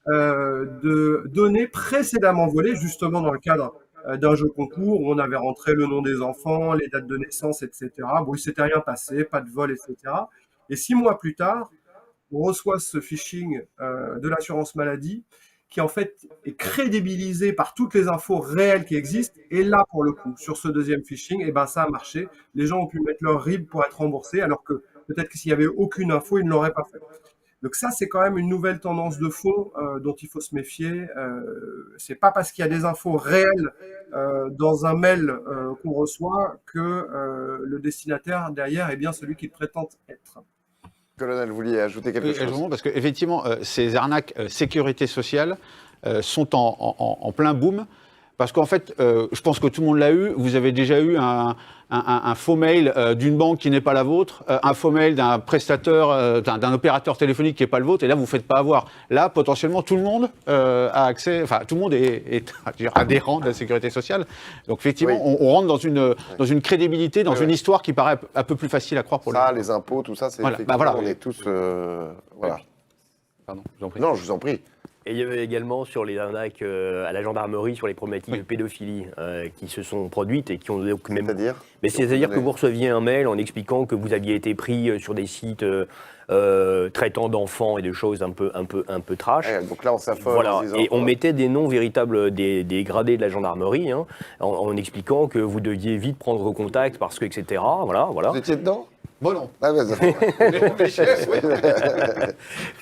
de données précédemment volées, justement dans le cadre d'un jeu concours où on avait rentré le nom des enfants, les dates de naissance, etc. Bon, il ne s'était rien passé, pas de vol, etc. Et 6 mois plus tard, on reçoit ce phishing de l'assurance maladie qui en fait est crédibilisé par toutes les infos réelles qui existent. Et là, pour le coup, sur ce deuxième phishing, eh ben, ça a marché. Les gens ont pu mettre leur RIB pour être remboursés, alors que peut-être que s'il n'y avait aucune info, ils ne l'auraient pas fait. Donc ça, c'est quand même une nouvelle tendance de fond dont il faut se méfier. C'est pas parce qu'il y a des infos réelles dans un mail qu'on reçoit que le destinataire derrière est bien celui qu'il prétend être. Colonel, vous vouliez ajouter quelque chose? Parce qu'effectivement, ces arnaques sécurité sociale sont en plein boom. Parce qu'en fait, je pense que tout le monde l'a eu. Vous avez déjà eu un faux mail d'une banque qui n'est pas la vôtre, un faux mail d'un prestataire, d'un opérateur téléphonique qui n'est pas le vôtre, et là, vous ne faites pas avoir. Là, potentiellement, tout le monde a accès, enfin, tout le monde est adhérent de la sécurité sociale. Donc, effectivement, on rentre dans une crédibilité, dans une histoire qui paraît un peu plus facile à croire pour ça, les impôts, tout ça, c'est on est tous... voilà. Pardon, je vous en prie. Non, je vous en prie. Et il y avait également sur les arnaques à la gendarmerie, sur les problématiques de pédophilie qui se sont produites et qui ont donc même... C'est-à-dire que vous receviez un mail en expliquant que vous aviez été pris sur des sites traitant d'enfants et de choses un peu trash. Ouais, donc là, on s'affole. Voilà. Et on mettait des noms véritables des gradés de la gendarmerie en expliquant que vous deviez vite prendre contact parce que, etc. Voilà. Vous étiez dedans? Bon, non. Ah,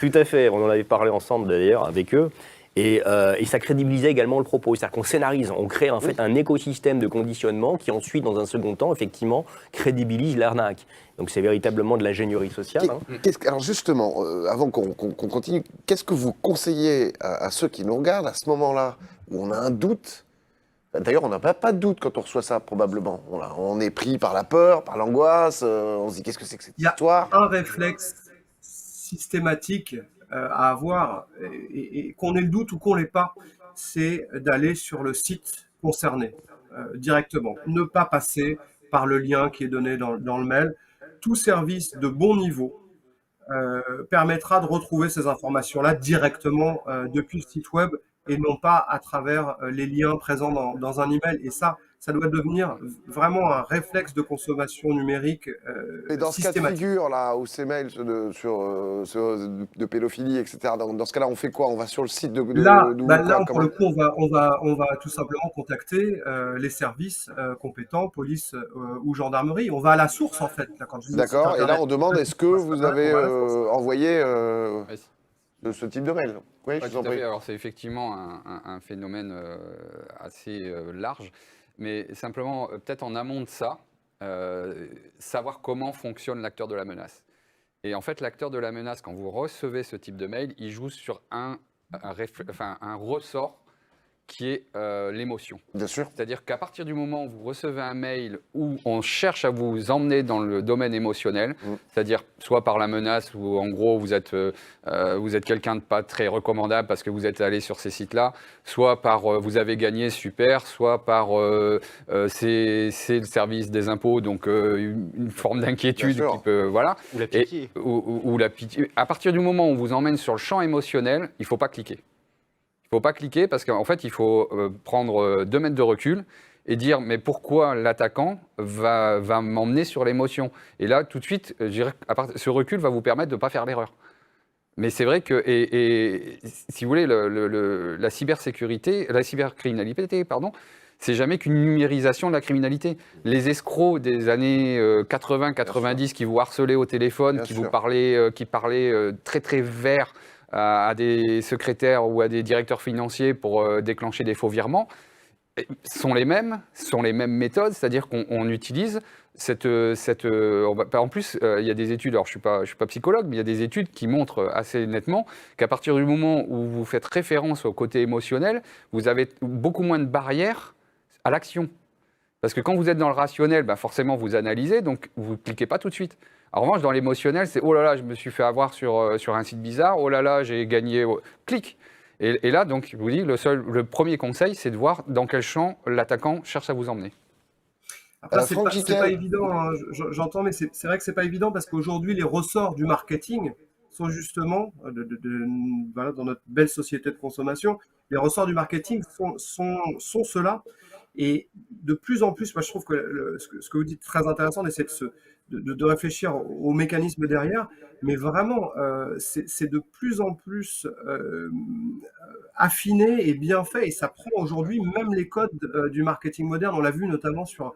Tout à fait, on en avait parlé ensemble d'ailleurs avec eux. Et ça crédibilisait également le propos. C'est-à-dire qu'on scénarise, on crée en fait un écosystème de conditionnement qui ensuite, dans un second temps, effectivement, crédibilise l'arnaque. Donc c'est véritablement de l'ingénierie sociale. Alors justement, avant qu'on continue, qu'est-ce que vous conseillez à ceux qui nous regardent à ce moment-là où on a un doute? D'ailleurs, on n'a pas de doute quand on reçoit ça, probablement. On est pris par la peur, par l'angoisse, on se dit qu'est-ce que c'est que cette histoire? Il y a un réflexe systématique à avoir, et qu'on ait le doute ou qu'on l'ait pas, c'est d'aller sur le site concerné directement. Ne pas passer par le lien qui est donné dans le mail. Tout service de bon niveau permettra de retrouver ces informations-là directement depuis le site web et non pas à travers les liens présents dans un email. Et ça doit devenir vraiment un réflexe de consommation numérique Et dans ce cas de figure, là, où ces mails de pédophilie, etc., dans ce cas-là, on fait quoi? On va sur le site de... Là, pour le coup, on va tout simplement contacter les services compétents, police ou gendarmerie. On va à la source, en fait. D'accord, et là, on demande, est-ce que vous avez envoyé ce type de mail? Oui, je vous en prie. Alors, c'est effectivement un phénomène assez large. Mais simplement, peut-être en amont de ça, savoir comment fonctionne l'acteur de la menace. Et en fait, l'acteur de la menace, quand vous recevez ce type de mail, il joue sur un ressort qui est l'émotion. Bien sûr. C'est-à-dire qu'à partir du moment où vous recevez un mail où on cherche à vous emmener dans le domaine émotionnel, c'est-à-dire soit par la menace ou en gros vous êtes quelqu'un de pas très recommandable parce que vous êtes allé sur ces sites-là, soit par vous avez gagné super, soit par c'est le service des impôts, donc une forme d'inquiétude qui peut voilà. Ou la pitié. Ou la pitié. À partir du moment où on vous emmène sur le champ émotionnel, il ne faut pas cliquer. Il ne faut pas cliquer parce qu'en fait, il faut prendre 2 mètres de recul et dire mais pourquoi l'attaquant va m'emmener sur l'émotion. Et là, tout de suite, je dirais que ce recul va vous permettre de ne pas faire l'erreur. Mais c'est vrai que, et si vous voulez, la cybercriminalité, pardon, c'est jamais qu'une numérisation de la criminalité. Les escrocs des années 80-90 qui vous harcelaient au téléphone, Bien qui sûr. vous parlaient, très très vert à des secrétaires ou à des directeurs financiers pour déclencher des faux virements, sont les mêmes méthodes, c'est-à-dire qu'on utilise en plus, il y a des études, alors je suis pas psychologue, mais il y a des études qui montrent assez nettement qu'à partir du moment où vous faites référence au côté émotionnel, vous avez beaucoup moins de barrières à l'action. Parce que quand vous êtes dans le rationnel, forcément vous analysez, donc vous ne cliquez pas tout de suite. En revanche, dans l'émotionnel, c'est oh là là, je me suis fait avoir sur un site bizarre, oh là là, j'ai gagné. Clique. Et là, donc, je vous dis, le premier conseil, c'est de voir dans quel champ l'attaquant cherche à vous emmener. Après, Franck c'est Giquel. pas évident, hein, j'entends, mais c'est vrai que c'est pas évident parce qu'aujourd'hui, les ressorts du marketing sont justement, voilà, dans notre belle société de consommation, les ressorts du marketing sont ceux-là. Et de plus en plus, moi, je trouve que ce que vous dites est très intéressant d'essayer de réfléchir aux mécanismes derrière, mais vraiment, c'est de plus en plus affiné et bien fait, et ça prend aujourd'hui même les codes du marketing moderne. On l'a vu notamment sur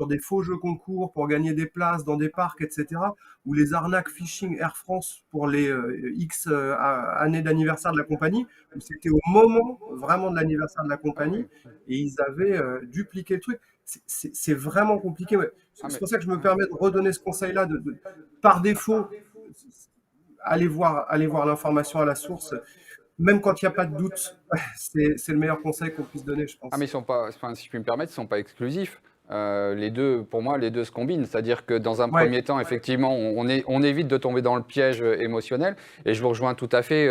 des faux jeux concours pour gagner des places dans des parcs, etc., ou les arnaques phishing Air France pour les X années d'anniversaire de la compagnie, où c'était au moment vraiment de l'anniversaire de la compagnie, et ils avaient dupliqué le truc. C'est vraiment compliqué. Ouais. C'est pour ça que je me permets de redonner ce conseil-là, par défaut, aller voir l'information à la source, même quand il n'y a pas de doute. C'est le meilleur conseil qu'on puisse donner, je pense. Ah, mais ils sont pas, enfin, si je puis me permettre, ils ne sont pas exclusifs. Les deux, pour moi, les deux se combinent. C'est-à-dire que dans un Ouais. premier temps, effectivement, on évite de tomber dans le piège émotionnel. Et je vous rejoins tout à fait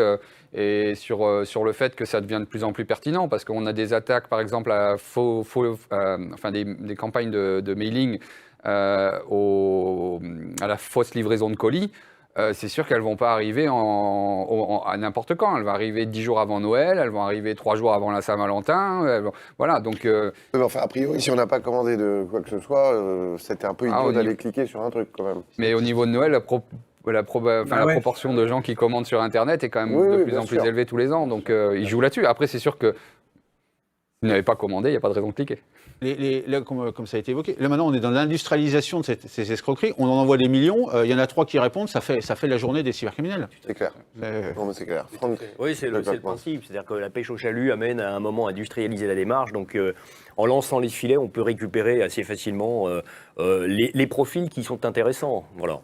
et sur le fait que ça devient de plus en plus pertinent parce qu'on a des attaques, par exemple, à des campagnes de mailing à la fausse livraison de colis. C'est sûr qu'elles ne vont pas arriver à n'importe quand. Elles vont arriver 10 jours avant Noël, elles vont arriver 3 jours avant la Saint-Valentin. Voilà, donc... Mais enfin, a priori, si on n'a pas commandé de quoi que ce soit, c'était un peu idiot d'aller cliquer sur un truc quand même. Mais au niveau de Noël, la proportion de gens qui commandent sur Internet est quand même de plus en plus élevée tous les ans. Donc ils jouent là-dessus. Après, c'est sûr que si vous n'avez pas commandé, il n'y a pas de raison de cliquer. Là, comme ça a été évoqué, là maintenant on est dans l'industrialisation de ces escroqueries, on en envoie des millions, il y en a 3 qui répondent, ça fait la journée des cybercriminels. C'est clair. Non, mais c'est clair. Oui, c'est le principe. C'est-à-dire que la pêche au chalut amène à un moment à industrialiser la démarche. Donc, en lançant les filets, on peut récupérer assez facilement les profils qui sont intéressants. Voilà.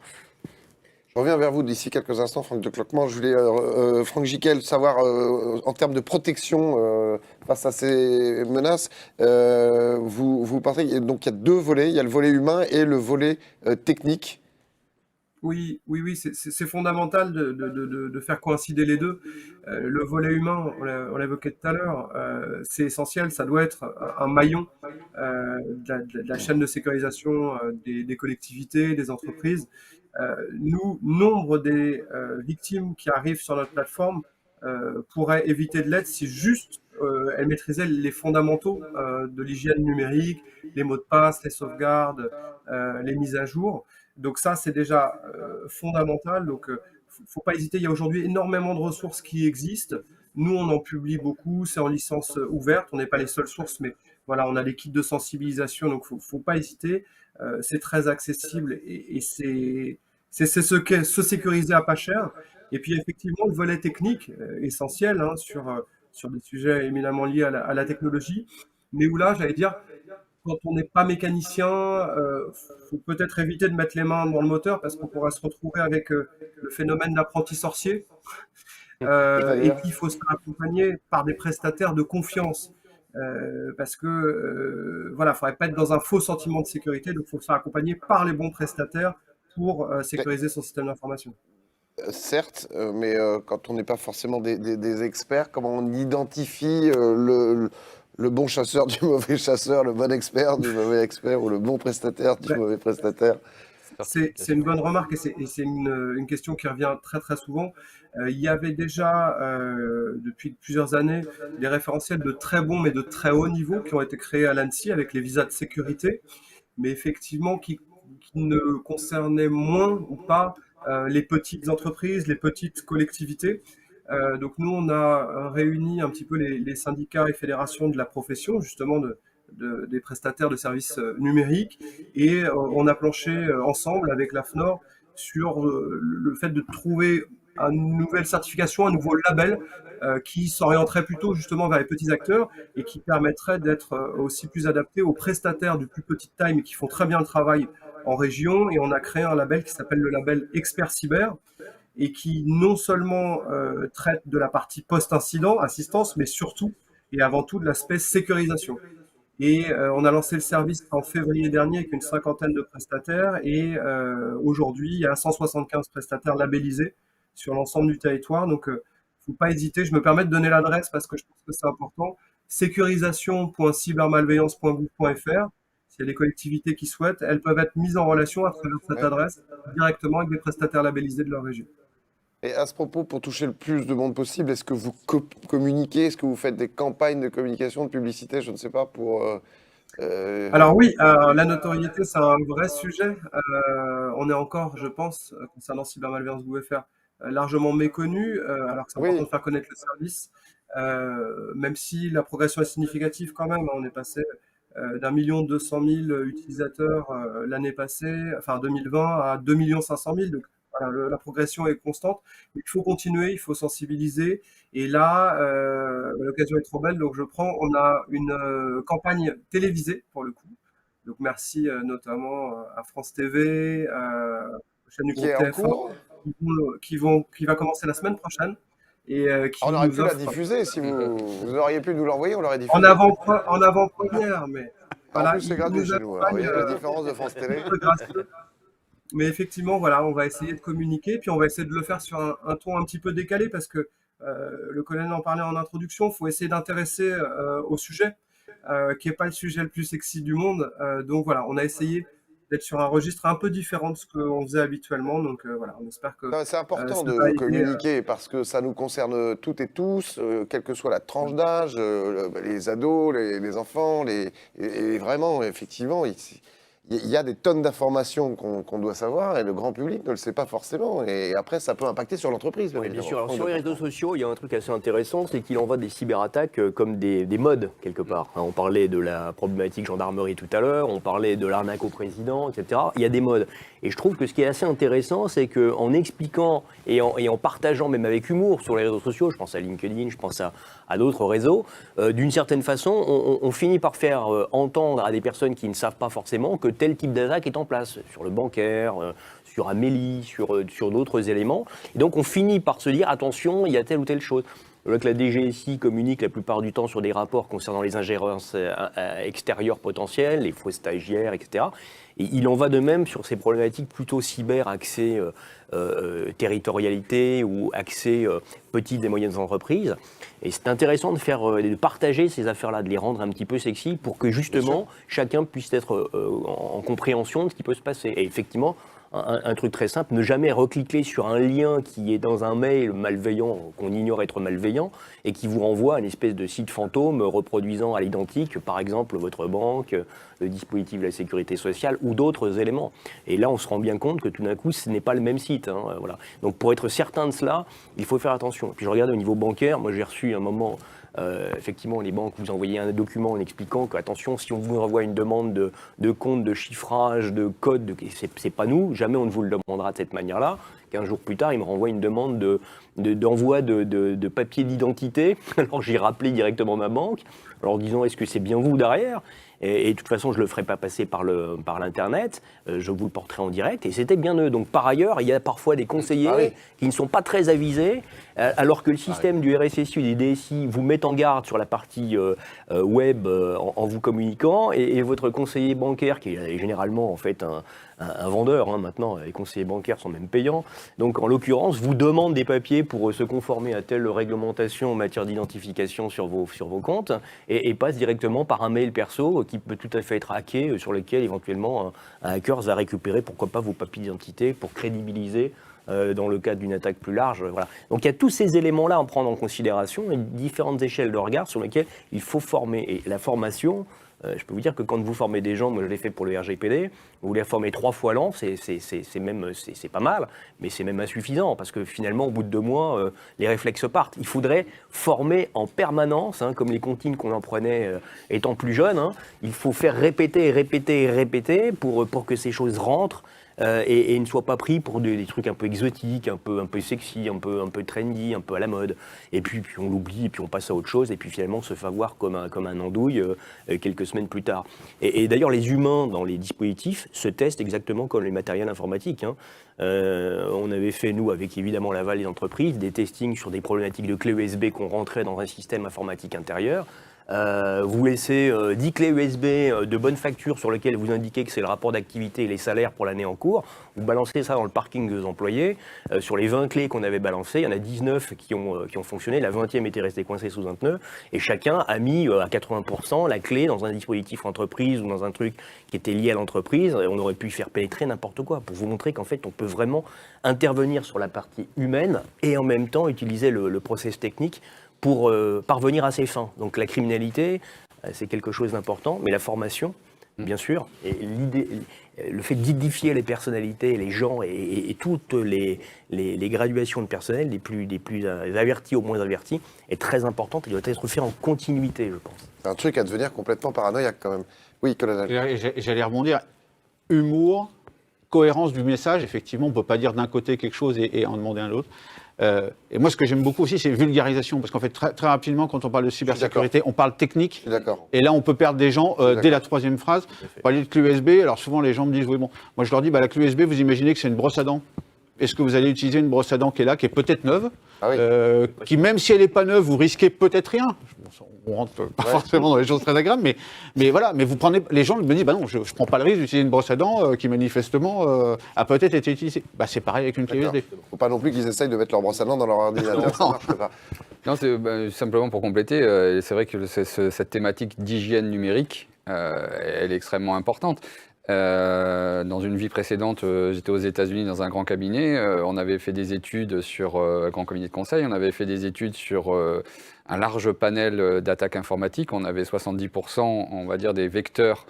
Je reviens vers vous d'ici quelques instants, Franck de Cloquement. Je voulais, Franck Giquel, savoir, en termes de protection face à ces menaces, vous pensez, donc il y a 2 volets, il y a le volet humain et le volet technique. Oui, c'est fondamental de faire coïncider les deux. Le volet humain, on l'a évoqué tout à l'heure, c'est essentiel, ça doit être un maillon de la chaîne de sécurisation des collectivités, des entreprises. Nombre des victimes qui arrivent sur notre plateforme pourraient éviter de l'être si juste elles maîtrisaient les fondamentaux de l'hygiène numérique, les mots de passe, les sauvegardes, les mises à jour. Donc ça, c'est déjà fondamental. Donc, faut pas hésiter. Il y a aujourd'hui énormément de ressources qui existent. Nous, on en publie beaucoup. C'est en licence ouverte. On n'est pas les seules sources, mais voilà, on a des kits de sensibilisation. Donc, faut pas hésiter. C'est très accessible et c'est se sécuriser à pas cher. Et puis, effectivement, le volet technique essentiel sur des sujets éminemment liés à la technologie. Mais où là, j'allais dire, quand on n'est pas mécanicien, faut peut-être éviter de mettre les mains dans le moteur parce qu'on pourrait se retrouver avec le phénomène d'apprenti sorcier. Et puis, il faut se faire accompagner par des prestataires de confiance. Parce que voilà, il ne faudrait pas être dans un faux sentiment de sécurité, donc il faut se faire accompagner par les bons prestataires pour sécuriser son système d'information. Certes, mais quand on n'est pas forcément des experts, comment on identifie le bon chasseur du mauvais chasseur, le bon expert du mauvais expert, ou le bon prestataire du mauvais prestataire? C'est une bonne remarque et c'est une question qui revient très très souvent. Il y avait déjà depuis plusieurs années des référentiels de très bon mais de très haut niveau qui ont été créés à l'ANSSI avec les visas de sécurité, mais effectivement qui ne concernaient moins ou pas les petites entreprises, les petites collectivités. Donc nous, on a réuni un petit peu les syndicats et fédérations de la profession, justement des prestataires de services numériques, et on a planché ensemble avec la FNOR sur le fait de trouver une nouvelle certification, un nouveau label qui s'orienterait plutôt justement vers les petits acteurs et qui permettrait d'être aussi plus adapté aux prestataires de plus petite taille mais qui font très bien le travail en région. Et on a créé un label qui s'appelle le label Expert Cyber et qui non seulement traite de la partie post-incident, assistance, mais surtout et avant tout de l'aspect sécurisation. Et on a lancé le service en février dernier avec une 50aine de prestataires et aujourd'hui, il y a 175 prestataires labellisés sur l'ensemble du territoire. Donc, faut pas hésiter. Je me permets de donner l'adresse parce que je pense que c'est important. sécurisation.cybermalveillance.gouv.fr. S'il y a des collectivités qui souhaitent, elles peuvent être mises en relation à travers cette adresse directement avec des prestataires labellisés de leur région. Et à ce propos, pour toucher le plus de monde possible, est-ce que vous communiquez, est-ce que vous faites des campagnes de communication, de publicité, je ne sais pas, pour... Alors oui, la notoriété, c'est un vrai sujet. On est encore, je pense, concernant cybermalveillance.gouv.fr, largement méconnu, alors que c'est important de faire connaître le service, même si la progression est significative quand même. On est passé d'1,2 million utilisateurs l'année passée, enfin 2020, à 2,5 millions. Donc voilà, la progression est constante. Il faut continuer, il faut sensibiliser. Et là, l'occasion est trop belle, donc je prends. On a une campagne télévisée pour le coup. Donc merci notamment à France TV, aux chaînes du groupe TF1, qui va commencer la semaine prochaine. Et on aurait pu la diffuser, si vous auriez pu nous l'envoyer, on l'aurait diffusé. En avant-première, mais voilà. En plus, c'est gratuit chez nous. Alors, la différence de France Télé. Mais effectivement, voilà, on va essayer de communiquer, puis on va essayer de le faire sur un ton un petit peu décalé, parce que le colonel en parlait en introduction, il faut essayer d'intéresser au sujet, qui n'est pas le sujet le plus sexy du monde. Donc voilà, on a essayé d'être sur un registre un peu différent de ce qu'on faisait habituellement. Donc voilà, on espère que... C'est important de communiquer parce que ça nous concerne toutes et tous, quelle que soit la tranche d'âge, les ados, les enfants, et vraiment, effectivement, il y a des tonnes d'informations qu'on doit savoir et le grand public ne le sait pas forcément. Et après, ça peut impacter sur l'entreprise. Oui, bien sûr. Alors, sur les réseaux sociaux, il y a un truc assez intéressant, c'est qu'il en va des cyberattaques comme des modes, quelque part. On parlait de la problématique gendarmerie tout à l'heure, on parlait de l'arnaque au président, etc. Il y a des modes. Et je trouve que ce qui est assez intéressant, c'est qu'en expliquant et en partageant, même avec humour, sur les réseaux sociaux, je pense à LinkedIn, je pense à d'autres réseaux, d'une certaine façon, on finit par faire entendre à des personnes qui ne savent pas forcément que tel type d'attaque est en place, sur le bancaire, sur Amélie, sur d'autres éléments. Et donc on finit par se dire, attention, il y a telle ou telle chose. Alors que la DGSI communique la plupart du temps sur des rapports concernant les ingérences extérieures potentielles, les faux stagiaires, etc. Et il en va de même sur ces problématiques plutôt cyber, accès territorialité ou accès petites et moyennes entreprises. Et c'est intéressant de partager ces affaires-là, de les rendre un petit peu sexy pour que justement chacun puisse être en compréhension de ce qui peut se passer. Et effectivement, un truc très simple, ne jamais recliquer sur un lien qui est dans un mail malveillant, qu'on ignore être malveillant, et qui vous renvoie à une espèce de site fantôme reproduisant à l'identique, par exemple, votre banque, le dispositif de la sécurité sociale ou d'autres éléments. Et là, on se rend bien compte que tout d'un coup, ce n'est pas le même site. Voilà. Donc pour être certain de cela, il faut faire attention. Et puis je regarde au niveau bancaire, moi j'ai reçu un moment... effectivement, les banques vous envoyaient un document en expliquant que, attention, si on vous envoie une demande de compte, de chiffrage, de code, c'est pas nous, jamais on ne vous le demandera de cette manière-là. 15 jours plus tard, il me renvoie une demande d'envoi de papier d'identité. Alors j'ai rappelé directement ma banque, en leur disant, est-ce que c'est bien vous derrière ? Et de toute façon, je ne le ferai pas passer par l'Internet, je vous le porterai en direct, et c'était bien eux. Donc par ailleurs, il y a parfois des conseillers qui ne sont pas très avisés, alors que le système du RSSI et des DSI vous met en garde sur la partie web en vous communiquant, et votre conseiller bancaire, qui est généralement en fait un vendeur. Hein, maintenant, les conseillers bancaires sont même payants. Donc, en l'occurrence, vous demande des papiers pour se conformer à telle réglementation en matière d'identification sur vos comptes et passe directement par un mail perso qui peut tout à fait être hacké, sur lequel éventuellement un hacker va récupérer, pourquoi pas, vos papiers d'identité pour crédibiliser dans le cadre d'une attaque plus large. Voilà. Donc il y a tous ces éléments-là à prendre en considération et différentes échelles de regard sur lesquelles il faut former. Et la formation, je peux vous dire que quand vous formez des gens, moi je l'ai fait pour le RGPD, vous les formez 3 fois l'an, c'est pas mal, mais c'est même insuffisant parce que finalement au bout de 2 mois, les réflexes partent. Il faudrait former en permanence, hein, comme les comptines qu'on en prenait étant plus jeune, hein, il faut faire répéter, répéter, répéter pour que ces choses rentrent. Et ne soient pas pris pour des trucs un peu exotiques, un peu sexy, un peu trendy, un peu à la mode. Et puis on l'oublie, et puis on passe à autre chose, et puis finalement on se fait voir comme un andouille quelques semaines plus tard. Et d'ailleurs, les humains dans les dispositifs se testent exactement comme les matériels informatiques. Hein. On avait fait, nous, avec évidemment l'aval des entreprises, des testings sur des problématiques de clés USB qu'on rentrait dans un système informatique intérieur. Vous laissez 10 clés USB de bonne facture sur lesquelles vous indiquez que c'est le rapport d'activité et les salaires pour l'année en cours. Vous balancez ça dans le parking des employés. Sur les 20 clés qu'on avait balancées, il y en a 19 qui ont fonctionné. La 20e était restée coincée sous un pneu. Et chacun a mis à 80% la clé dans un dispositif entreprise ou dans un truc qui était lié à l'entreprise. Et on aurait pu faire pénétrer n'importe quoi pour vous montrer qu'en fait, on peut vraiment intervenir sur la partie humaine et en même temps utiliser le process technique pour parvenir à ses fins. Donc la criminalité, c'est quelque chose d'important, mais la formation, bien sûr, et le fait d'édifier les personnalités, les gens et toutes les graduations de personnel, des plus avertis aux moins avertis, est très importante et doit être fait en continuité, je pense. C'est un truc à devenir complètement paranoïaque quand même. Oui, Colonel. J'allais rebondir. Humour, cohérence du message, effectivement, on ne peut pas dire d'un côté quelque chose et en demander à l'autre. Et moi, ce que j'aime beaucoup aussi, c'est vulgarisation, parce qu'en fait, très rapidement, quand on parle de cybersécurité, on parle technique. Et là, on peut perdre des gens dès la 3e phrase. Parler de clé USB, alors souvent, les gens me disent, oui, bon, moi, je leur dis, la clé USB, vous imaginez que c'est une brosse à dents. Est-ce que vous allez utiliser une brosse à dents qui est là, qui est peut-être neuve, qui, même si elle n'est pas neuve, vous risquez peut-être rien. On rentre pas forcément dans les choses très agréables, mais voilà. Mais vous prenez, les gens me disent, non, je ne prends pas le risque d'utiliser une brosse à dents qui manifestement a peut-être été utilisée. C'est pareil avec une clé USB. Il ne faut pas non plus qu'ils essayent de mettre leur brosse à dents dans leur ordinateur. Ça marche pas. Non, c'est simplement pour compléter. C'est vrai que cette thématique d'hygiène numérique, elle est extrêmement importante. Dans une vie précédente, j'étais aux États-Unis dans un grand cabinet. On avait fait des études sur un grand cabinet de conseil. On avait fait des études sur un large panel d'attaques informatiques. On avait 70%, on va dire, des vecteurs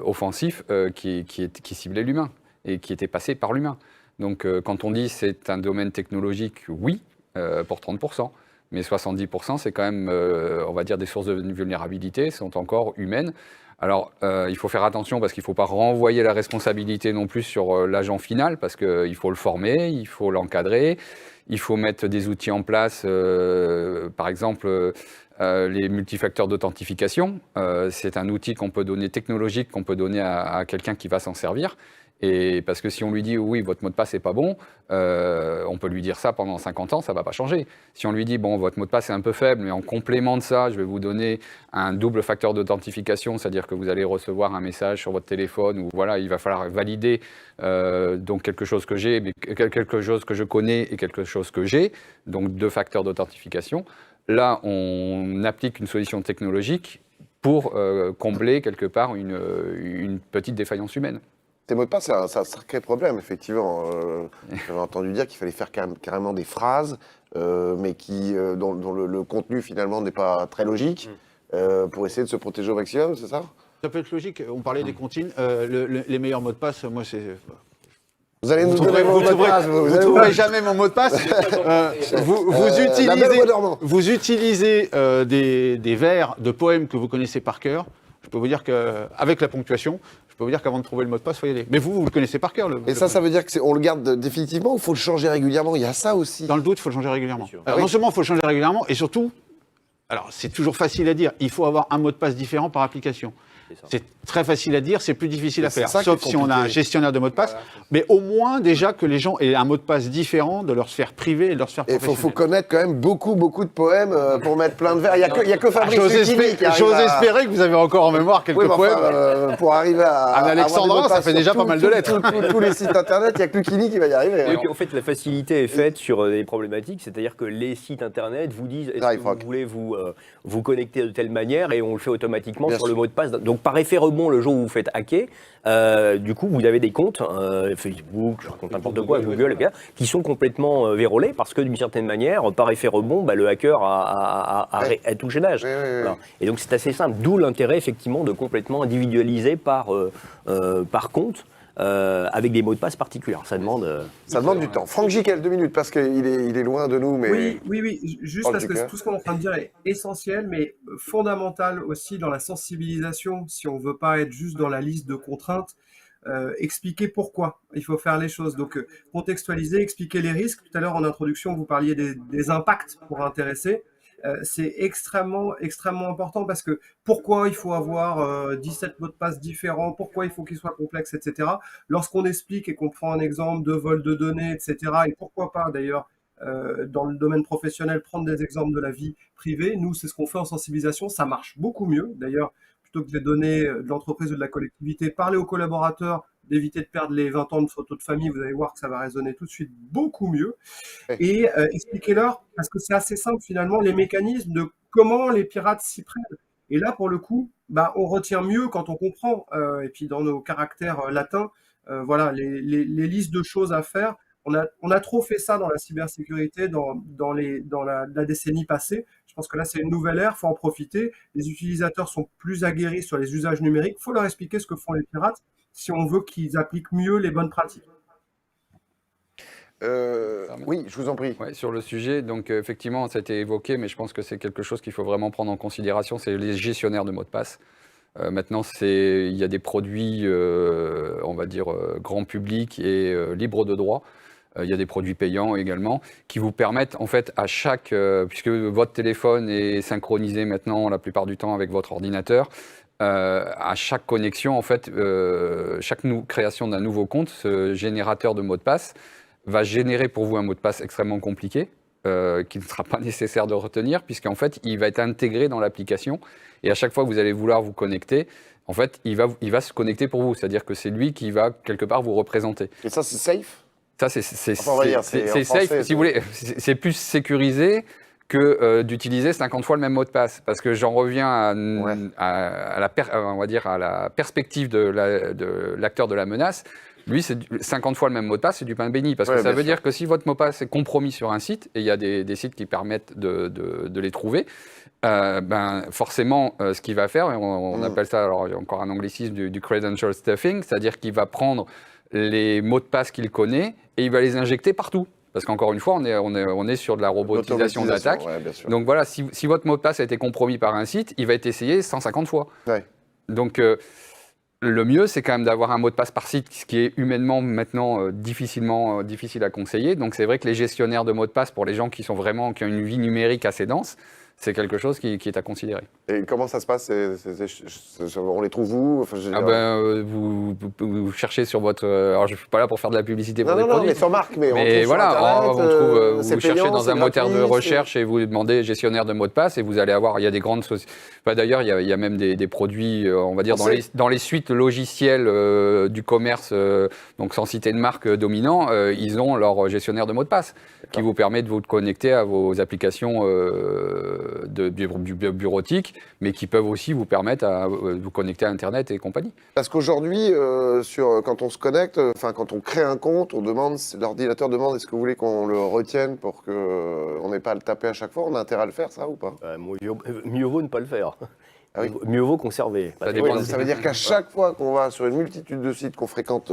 offensifs qui ciblaient l'humain et qui étaient passés par l'humain. Donc, quand on dit c'est un domaine technologique, oui, pour 30%. Mais 70%, c'est quand même, on va dire, des sources de vulnérabilité, sont encore humaines. Alors, il faut faire attention parce qu'il ne faut pas renvoyer la responsabilité non plus sur l'agent final, parce qu'il faut le former, il faut l'encadrer, il faut mettre des outils en place, par exemple, les multifacteurs d'authentification. C'est un outil qu'on peut donner, technologique, qu'on peut donner à quelqu'un qui va s'en servir. Et parce que si on lui dit oui, votre mot de passe n'est pas bon, on peut lui dire ça pendant 50 ans, ça ne va pas changer. Si on lui dit bon, votre mot de passe est un peu faible, mais en complément de ça, je vais vous donner un double facteur d'authentification, c'est-à-dire que vous allez recevoir un message sur votre téléphone où voilà, il va falloir valider donc quelque chose que j'ai, mais quelque chose que je connais et quelque chose que j'ai, donc 2 facteurs d'authentification. Là, on applique une solution technologique pour combler quelque part une petite défaillance humaine. Tes mots de passe, c'est un sacré problème, effectivement. J'avais entendu dire qu'il fallait faire carrément des phrases, mais dont le contenu, finalement, n'est pas très logique, pour essayer de se protéger au maximum, c'est ça? Ça peut être logique. On parlait des comptines. Les meilleurs mots de passe, moi, c'est... Vous allez nous donner mon mot de passe. Vous ne trouverez jamais mon mot de passe. Vous utilisez des vers de poèmes que vous connaissez par cœur. Je peux vous dire qu'avec la ponctuation, je peux vous dire qu'avant de trouver le mot de passe, il faut y aller. Mais vous le connaissez par cœur. Et ça veut dire qu'on le garde définitivement ou il faut le changer régulièrement? Il y a ça aussi. Dans le doute, il faut le changer régulièrement. Alors, non seulement il faut le changer régulièrement, et surtout, Alors, c'est toujours facile à dire. Il faut avoir un mot de passe différent par application. C'est très facile à dire, c'est plus difficile à faire, sauf si on a un gestionnaire de mot de passe. Voilà. Mais au moins, déjà, que les gens aient un mot de passe différent de leur sphère privée et de leur sphère professionnelle. Il faut connaître quand même beaucoup de poèmes pour mettre plein de vers. Il n'y a que Fabrice Lucchini qui arrive J'ose espérer que vous avez encore en mémoire quelques poèmes. Pour arriver à... Un alexandrin, ça fait déjà pas mal de lettres. Tous les sites internet, il n'y a que Lucchini qui va y arriver. Oui, en fait, la facilité est faite sur des problématiques, c'est-à-dire que les sites internet vous disent est-ce que vous voulez vous connecter de telle manière, et on le fait automatiquement sur le mot de passe. Donc, par effet rebond, le jour où vous faites hacker, du coup, vous avez des comptes, Facebook, je raconte n'importe quoi, Google, etc., qui sont complètement vérolés parce que, d'une certaine manière, par effet rebond, le hacker a touché l'âge. Voilà. Et donc, c'est assez simple. D'où l'intérêt, effectivement, de complètement individualiser par compte. Avec des mots de passe particuliers. Ça demande du temps. Franck Giquel, 2 minutes, parce qu'il est loin de nous. Mais... Oui. Juste parce que tout ce qu'on est en train de dire est essentiel, mais fondamental aussi dans la sensibilisation, si on ne veut pas être juste dans la liste de contraintes. Expliquer pourquoi il faut faire les choses. Donc, contextualiser, expliquer les risques. Tout à l'heure, en introduction, vous parliez des impacts pour intéresser. C'est extrêmement important parce que pourquoi il faut avoir 17 mots de passe différents, pourquoi il faut qu'ils soient complexes, etc. Lorsqu'on explique et qu'on prend un exemple de vol de données, etc., et pourquoi pas d'ailleurs dans le domaine professionnel prendre des exemples de la vie privée, nous c'est ce qu'on fait en sensibilisation, ça marche beaucoup mieux. D'ailleurs, plutôt que les données de l'entreprise ou de la collectivité, parler aux collaborateurs, d'éviter de perdre les 20 ans de photos de famille, vous allez voir que ça va résonner tout de suite beaucoup mieux. Et expliquez-leur, parce que c'est assez simple finalement, les mécanismes de comment les pirates s'y prennent. Et là, pour le coup, on retient mieux quand on comprend. Et puis dans nos caractères latins, voilà, les listes de choses à faire. On a trop fait ça dans la cybersécurité dans la décennie passée. Je pense que là, c'est une nouvelle ère, il faut en profiter. Les utilisateurs sont plus aguerris sur les usages numériques. Il faut leur expliquer ce que font les pirates si on veut qu'ils appliquent mieux les bonnes pratiques. Oui, je vous en prie. Ouais, sur le sujet, donc effectivement, ça a été évoqué, mais je pense que c'est quelque chose qu'il faut vraiment prendre en considération, c'est les gestionnaires de mots de passe. Maintenant, il y a des produits, on va dire, grand public et libres de droit. Il y a des produits payants également qui vous permettent, en fait, à chaque... puisque votre téléphone est synchronisé maintenant, la plupart du temps, avec votre ordinateur, à chaque connexion, en fait, chaque création d'un nouveau compte, ce générateur de mots de passe va générer pour vous un mot de passe extrêmement compliqué, qui ne sera pas nécessaire de retenir, puisqu'en fait, il va être intégré dans l'application. Et à chaque fois que vous allez vouloir vous connecter, en fait, il va se connecter pour vous. C'est-à-dire que c'est lui qui va, quelque part, vous représenter. Et ça, c'est safe ? Ça, c'est safe, si vous voulez. C'est plus sécurisé que d'utiliser 50 fois le même mot de passe. Parce que j'en reviens à la perspective de l'acteur de la menace. Lui, c'est 50 fois le même mot de passe, c'est du pain béni. Parce que ça veut dire que si votre mot de passe est compromis sur un site, et il y a des sites qui permettent de les trouver, forcément, ce qu'il va faire, et on appelle ça, alors il y a encore un anglicisme, du credential stuffing, c'est-à-dire qu'il va prendre les mots de passe qu'il connaît et il va les injecter partout. Parce qu'encore une fois, on est sur de la robotisation d'attaque. Ouais, donc voilà, si votre mot de passe a été compromis par un site, il va être essayé 150 fois. Ouais. Donc le mieux, c'est quand même d'avoir un mot de passe par site, ce qui est humainement maintenant difficile à conseiller. Donc c'est vrai que les gestionnaires de mots de passe, pour les gens qui ont une vie numérique assez dense, c'est quelque chose qui est à considérer. Et comment ça se passe on les trouve où? Enfin, vous cherchez sur votre... Alors, je ne suis pas là pour faire de la publicité pour des produits. Non, mais sur marque, mais on voilà, vous cherchez dans un moteur de recherche et vous demandez gestionnaire de mots de passe et vous allez avoir... Il y a des grandes sociétés... D'ailleurs, il y a même des produits, on va dire, dans les suites logicielles du commerce, donc sans citer de marque dominant, ils ont leur gestionnaire de mots de passe qui vous permet de vous connecter à vos applications bureautique, mais qui peuvent aussi vous permettre à vous connecter à Internet et compagnie. Parce qu'aujourd'hui, quand on se connecte, quand on crée un compte, l'ordinateur demande est-ce que vous voulez qu'on le retienne pour qu'on n'ait pas à le taper à chaque fois. On a intérêt à le faire, ça, ou pas? Mieux vaut ne pas le faire. Ah oui. Mieux vaut conserver. Ça veut dire qu'à chaque fois qu'on va sur une multitude de sites qu'on fréquente...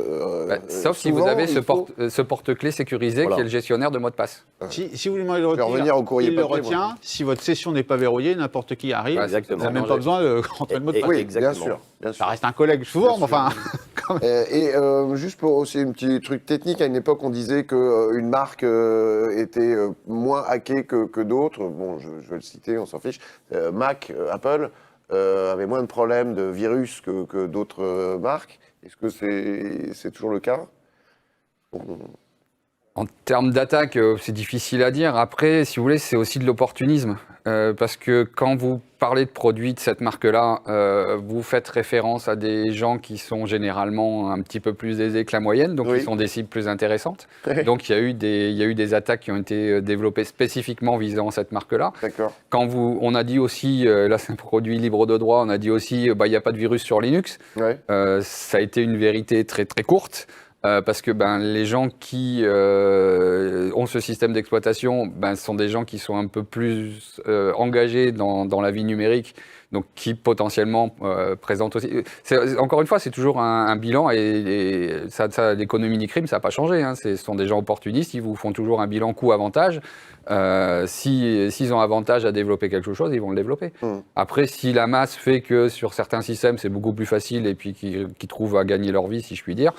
sauf si vous avez ce porte-clés sécurisé qui est le gestionnaire de mot de passe. Si vous lui demandez de retirer, il le retient. Si votre session n'est pas verrouillée, n'importe qui arrive. Vous n'avez même pas besoin de rentrer le mot de passe. Oui, bien sûr. Ça reste un collègue souvent, mais enfin... Juste pour aussi un petit truc technique, à une époque, on disait qu'une marque était moins hackée que d'autres. Bon, je vais le citer, on s'en fiche. Mac, Apple, avait moins de problèmes de virus que d'autres marques. Est-ce que c'est toujours le cas? En termes d'attaque, c'est difficile à dire. Après, si vous voulez, c'est aussi de l'opportunisme. Parce que quand vous parlez de produits de cette marque-là, vous faites référence à des gens qui sont généralement un petit peu plus aisés que la moyenne, donc qui sont des cibles plus intéressantes. Donc il y a eu des attaques qui ont été développées spécifiquement visant cette marque-là. D'accord. On a dit aussi, là c'est un produit libre de droit, on a dit aussi, il n'y a pas de virus sur Linux. Ça a été une vérité très très courte. Parce que les gens qui ont ce système d'exploitation sont des gens qui sont un peu plus engagés dans la vie numérique, donc qui potentiellement présentent aussi. Encore une fois, c'est toujours un bilan et l'économie du crime, ça n'a pas changé. Hein. Ce sont des gens opportunistes, ils vous font toujours un bilan coût-avantage. S'ils ont avantage à développer quelque chose, ils vont le développer. Après, si la masse fait que sur certains systèmes, c'est beaucoup plus facile et puis qu'ils trouvent à gagner leur vie, si je puis dire,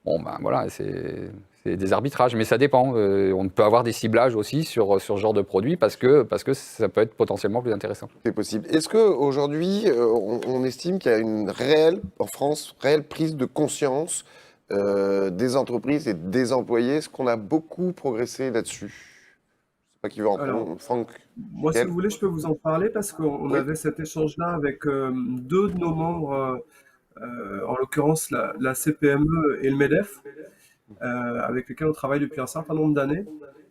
bon, voilà, c'est des arbitrages, mais ça dépend. On peut avoir des ciblages aussi sur ce genre de produit parce que ça peut être potentiellement plus intéressant. C'est possible. Est-ce qu'aujourd'hui, on estime qu'il y a en France, réelle prise de conscience des entreprises et des employés? Est-ce qu'on a beaucoup progressé là-dessus? Je ne sais pas qui veut en prendre. Franck? Moi, si vous voulez, je peux vous en parler parce qu'on avait cet échange-là avec deux de nos membres. En l'occurrence la CPME et le MEDEF, avec lesquels on travaille depuis un certain nombre d'années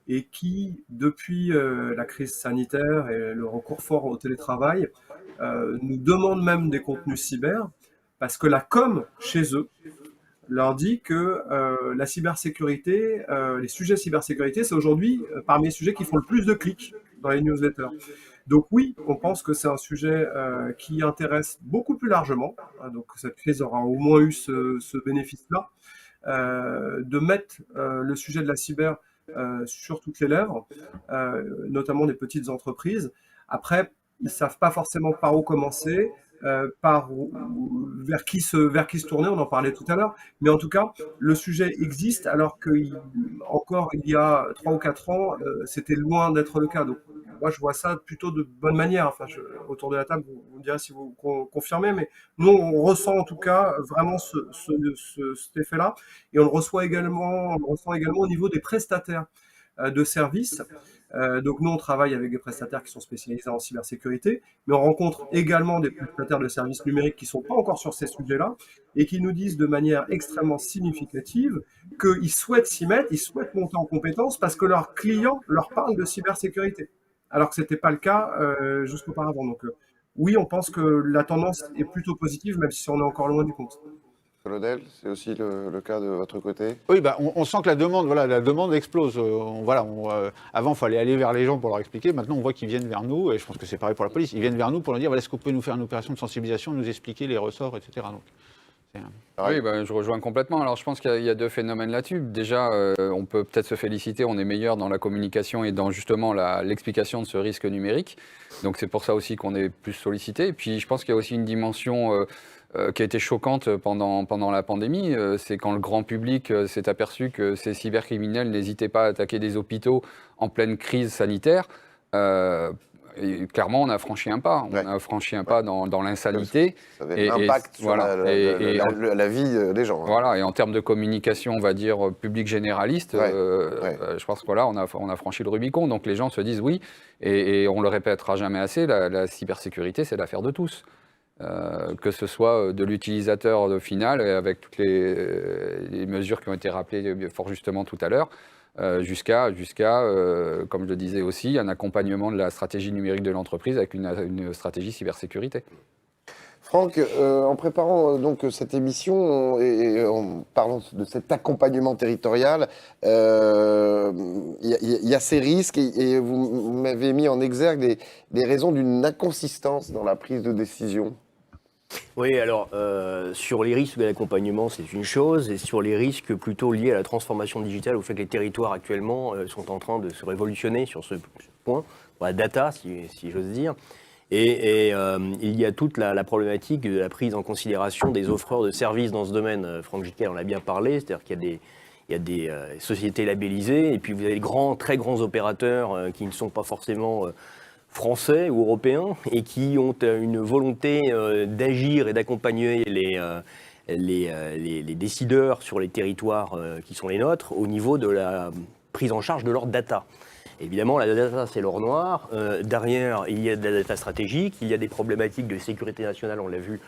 et qui, depuis la crise sanitaire et le recours fort au télétravail, nous demandent même des contenus cyber parce que la com chez eux leur dit que la cybersécurité, les sujets cybersécurité, c'est aujourd'hui parmi les sujets qui font le plus de clics dans les newsletters. Donc oui, on pense que c'est un sujet qui intéresse beaucoup plus largement. Donc cette crise aura au moins eu ce bénéfice-là, de mettre le sujet de la cyber sur toutes les lèvres, notamment des petites entreprises. Après, ils ne savent pas forcément par où commencer, vers qui se tourner, on en parlait tout à l'heure. Mais en tout cas, le sujet existe alors qu'encore il y a 3 ou 4 ans, c'était loin d'être le cas. Donc moi, je vois ça plutôt de bonne manière. Enfin, autour de la table, vous me direz si vous confirmez, mais nous, on ressent en tout cas vraiment cet effet-là. Et on le ressent également au niveau des prestataires de services. Donc nous, on travaille avec des prestataires qui sont spécialisés en cybersécurité, mais on rencontre également des prestataires de services numériques qui ne sont pas encore sur ces sujets-là et qui nous disent de manière extrêmement significative qu'ils souhaitent s'y mettre, ils souhaitent monter en compétences parce que leurs clients leur parlent de cybersécurité, alors que ce n'était pas le cas jusqu'auparavant. Donc oui, on pense que la tendance est plutôt positive, même si on est encore loin du compte. Claudel, c'est aussi le cas de votre côté? Oui, on sent que la demande explose. Avant, il fallait aller vers les gens pour leur expliquer. Maintenant, on voit qu'ils viennent vers nous, et je pense que c'est pareil pour la police. Ils viennent vers nous pour nous dire, est-ce que vous pouvez nous faire une opération de sensibilisation, nous expliquer les ressorts, etc. Donc, oui, je rejoins complètement. Alors, je pense qu'il y a deux phénomènes là-dessus. Déjà, on peut peut-être se féliciter, on est meilleur dans la communication et dans justement l'explication de ce risque numérique. Donc, c'est pour ça aussi qu'on est plus sollicité. Et puis, je pense qu'il y a aussi une dimension qui a été choquante pendant la pandémie, c'est quand le grand public s'est aperçu que ces cybercriminels n'hésitaient pas à attaquer des hôpitaux en pleine crise sanitaire. Et clairement, on a franchi un pas. On a franchi un pas dans l'insanité. Ça avait un impact sur la vie des gens. Voilà, et en termes de communication, on va dire, public généraliste, je pense que on a franchi le Rubicon. Donc les gens se disent oui, et on le répétera jamais assez, la cybersécurité, c'est l'affaire de tous. Que ce soit de l'utilisateur final, avec toutes les mesures qui ont été rappelées fort justement tout à l'heure, jusqu'à comme je le disais aussi, un accompagnement de la stratégie numérique de l'entreprise avec une stratégie cybersécurité. Franck, en préparant donc cette émission et en parlant de cet accompagnement territorial, il y a ces risques et vous m'avez mis en exergue des raisons d'une inconsistance dans la prise de décision. Oui, alors sur les risques de l'accompagnement, c'est une chose, et sur les risques plutôt liés à la transformation digitale, au fait que les territoires actuellement sont en train de se révolutionner sur ce point, pour la data, si j'ose dire. Et il y a toute la problématique de la prise en considération des offreurs de services dans ce domaine. Franck Giquel en a bien parlé, c'est-à-dire qu'il y a des sociétés labellisées, et puis vous avez des très grands opérateurs qui ne sont pas forcément français ou européens, et qui ont une volonté d'agir et d'accompagner les décideurs sur les territoires qui sont les nôtres au niveau de la prise en charge de leur data. Évidemment, la data, c'est l'or noir. Derrière, il y a de la data stratégique, il y a des problématiques de sécurité nationale, on l'a vu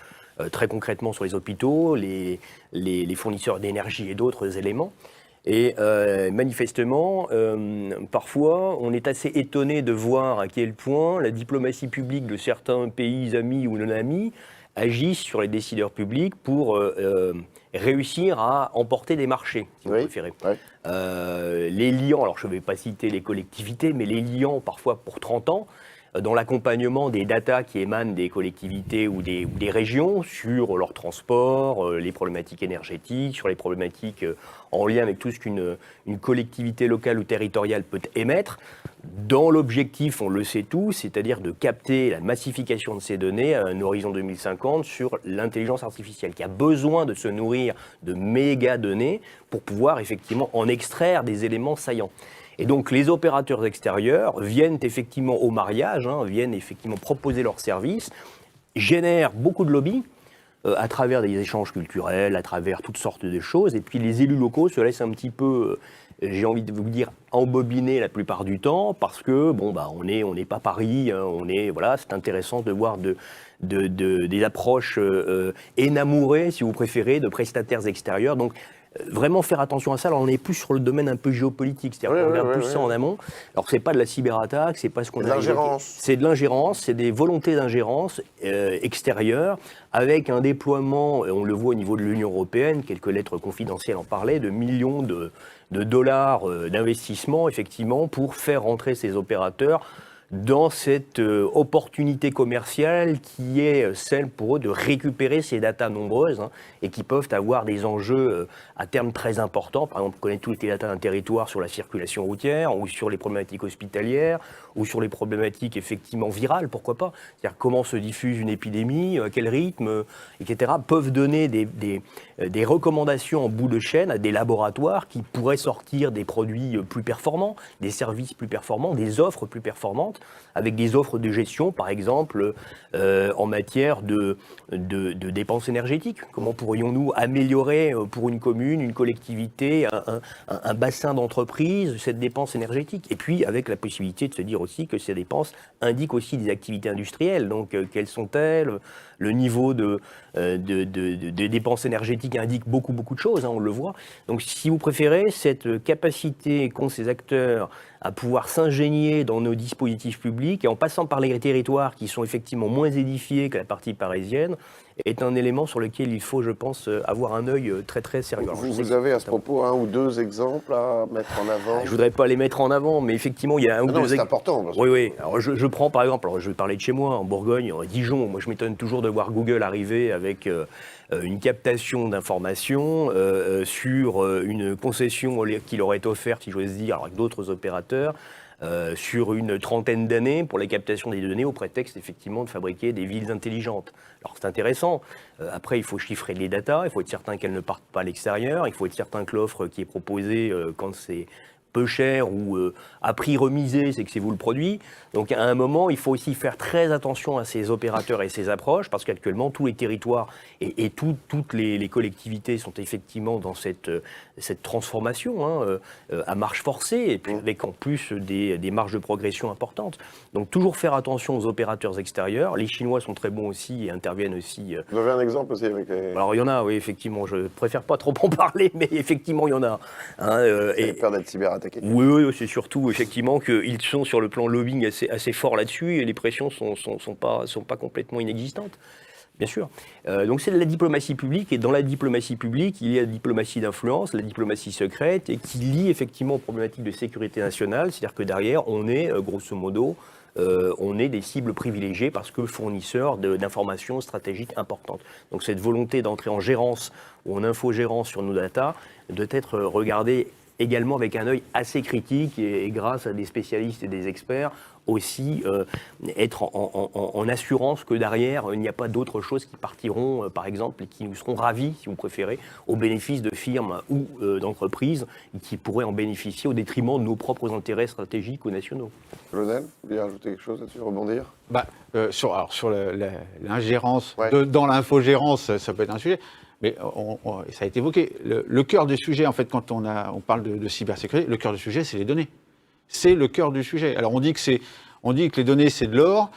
très concrètement sur les hôpitaux, les fournisseurs d'énergie et d'autres éléments. Et manifestement, parfois, on est assez étonné de voir à quel point la diplomatie publique de certains pays amis ou non amis agissent sur les décideurs publics pour réussir à emporter des marchés, si vous préférez. Oui. Les liants, alors je ne vais pas citer les collectivités, mais les liants parfois pour 30 ans, dans l'accompagnement des datas qui émanent des collectivités ou des régions sur leur transport, les problématiques énergétiques, sur les problématiques en lien avec tout ce qu'une collectivité locale ou territoriale peut émettre, dans l'objectif, on le sait tous, c'est-à-dire de capter la massification de ces données à un horizon 2050 sur l'intelligence artificielle, qui a besoin de se nourrir de méga données pour pouvoir effectivement en extraire des éléments saillants. Et donc les opérateurs extérieurs viennent effectivement au mariage, viennent effectivement proposer leurs services, génèrent beaucoup de lobby à travers des échanges culturels, à travers toutes sortes de choses. Et puis les élus locaux se laissent un petit peu, j'ai envie de vous dire, embobiner la plupart du temps, parce que on n'est pas Paris, voilà, c'est intéressant de voir des approches énamourées, si vous préférez, de prestataires extérieurs. Donc vraiment faire attention à ça. Alors on est plus sur le domaine un peu géopolitique, c'est-à-dire qu'on regarde plus ça en amont. Alors c'est pas de la cyberattaque, c'est pas ce qu'on a l'ingérence. C'est de l'ingérence, c'est des volontés d'ingérence extérieures, avec un déploiement, on le voit au niveau de l'Union européenne, quelques lettres confidentielles en parlaient, de millions de dollars d'investissement, effectivement, pour faire rentrer ces opérateurs dans cette opportunité commerciale qui est celle pour eux de récupérer ces datas nombreuses et qui peuvent avoir des enjeux à terme très importants. Par exemple, connaître toutes les datas d'un territoire sur la circulation routière ou sur les problématiques hospitalières ou sur les problématiques effectivement virales, pourquoi pas. C'est-à-dire comment se diffuse une épidémie, à quel rythme, etc. peuvent donner des recommandations en bout de chaîne à des laboratoires qui pourraient sortir des produits plus performants, des services plus performants, des offres plus performantes, avec des offres de gestion, par exemple, en matière de dépenses énergétiques. Comment pourrions-nous améliorer pour une commune, une collectivité, un bassin d'entreprise, cette dépense énergétique? Et puis, avec la possibilité de se dire aussi que ces dépenses indiquent aussi des activités industrielles. Donc, quelles sont-elles? Le niveau de dépenses énergétiques indique beaucoup de choses, on le voit. Donc, si vous préférez, cette capacité qu'ont ces acteurs à pouvoir s'ingénier dans nos dispositifs publics, et en passant par les territoires qui sont effectivement moins édifiés que la partie parisienne, est un élément sur lequel il faut, je pense, avoir un œil très très sérieux. Vous avez à ce propos un ou deux exemples à mettre en avant? Je ne voudrais pas les mettre en avant, mais effectivement, il y a un ou deux exemples. C'est important. Oui. Alors, je prends par exemple, alors je vais parler de chez moi, en Bourgogne, à Dijon. Moi, je m'étonne toujours de voir Google arriver avec une captation d'informations sur une concession qui leur est offerte, si j'ose dire, avec d'autres opérateurs, sur une trentaine d'années pour la captation des données au prétexte effectivement de fabriquer des villes intelligentes. Alors c'est intéressant. Après, il faut chiffrer les datas, il faut être certain qu'elles ne partent pas à l'extérieur, il faut être certain que l'offre qui est proposée quand c'est peu cher ou à prix remisé, c'est que c'est vous le produit. Donc à un moment, il faut aussi faire très attention à ces opérateurs et ces approches, parce qu'actuellement, tous les territoires et toutes les collectivités sont effectivement dans cette transformation à marche forcée, et puis avec en plus des marges de progression importantes. Donc toujours faire attention aux opérateurs extérieurs. Les Chinois sont très bons aussi et interviennent aussi. Vous avez un exemple aussi avec les... Alors il y en a, oui, effectivement. Je préfère pas trop en parler, mais effectivement, il y en a. Et peur d'être cyberattaqué. Oui, c'est surtout effectivement qu'ils sont sur le plan lobbying assez fort là-dessus, et les pressions sont pas complètement inexistantes, bien sûr. Donc c'est de la diplomatie publique, et dans la diplomatie publique, il y a la diplomatie d'influence, la diplomatie secrète, et qui lie effectivement aux problématiques de sécurité nationale, c'est-à-dire que derrière, on est, grosso modo, on est des cibles privilégiées parce que fournisseurs d'informations stratégiques importantes. Donc cette volonté d'entrer en gérance ou en infogérance sur nos datas doit être regardée également avec un œil assez critique, et grâce à des spécialistes et des experts aussi être en assurance que derrière, il n'y a pas d'autres choses qui partiront, par exemple, et qui nous seront ravis, si vous préférez, au bénéfice de firmes ou d'entreprises qui pourraient en bénéficier au détriment de nos propres intérêts stratégiques ou nationaux. Lionel, vous voulez rajouter quelque chose là-dessus, rebondir? Sur l'ingérence Ouais. dans l'infogérance, ça peut être un sujet. Mais ça a été évoqué. Le cœur du sujet, en fait, quand on parle de cybersécurité, le cœur du sujet, c'est les données. C'est le cœur du sujet. Alors on dit que les données, c'est de l'or.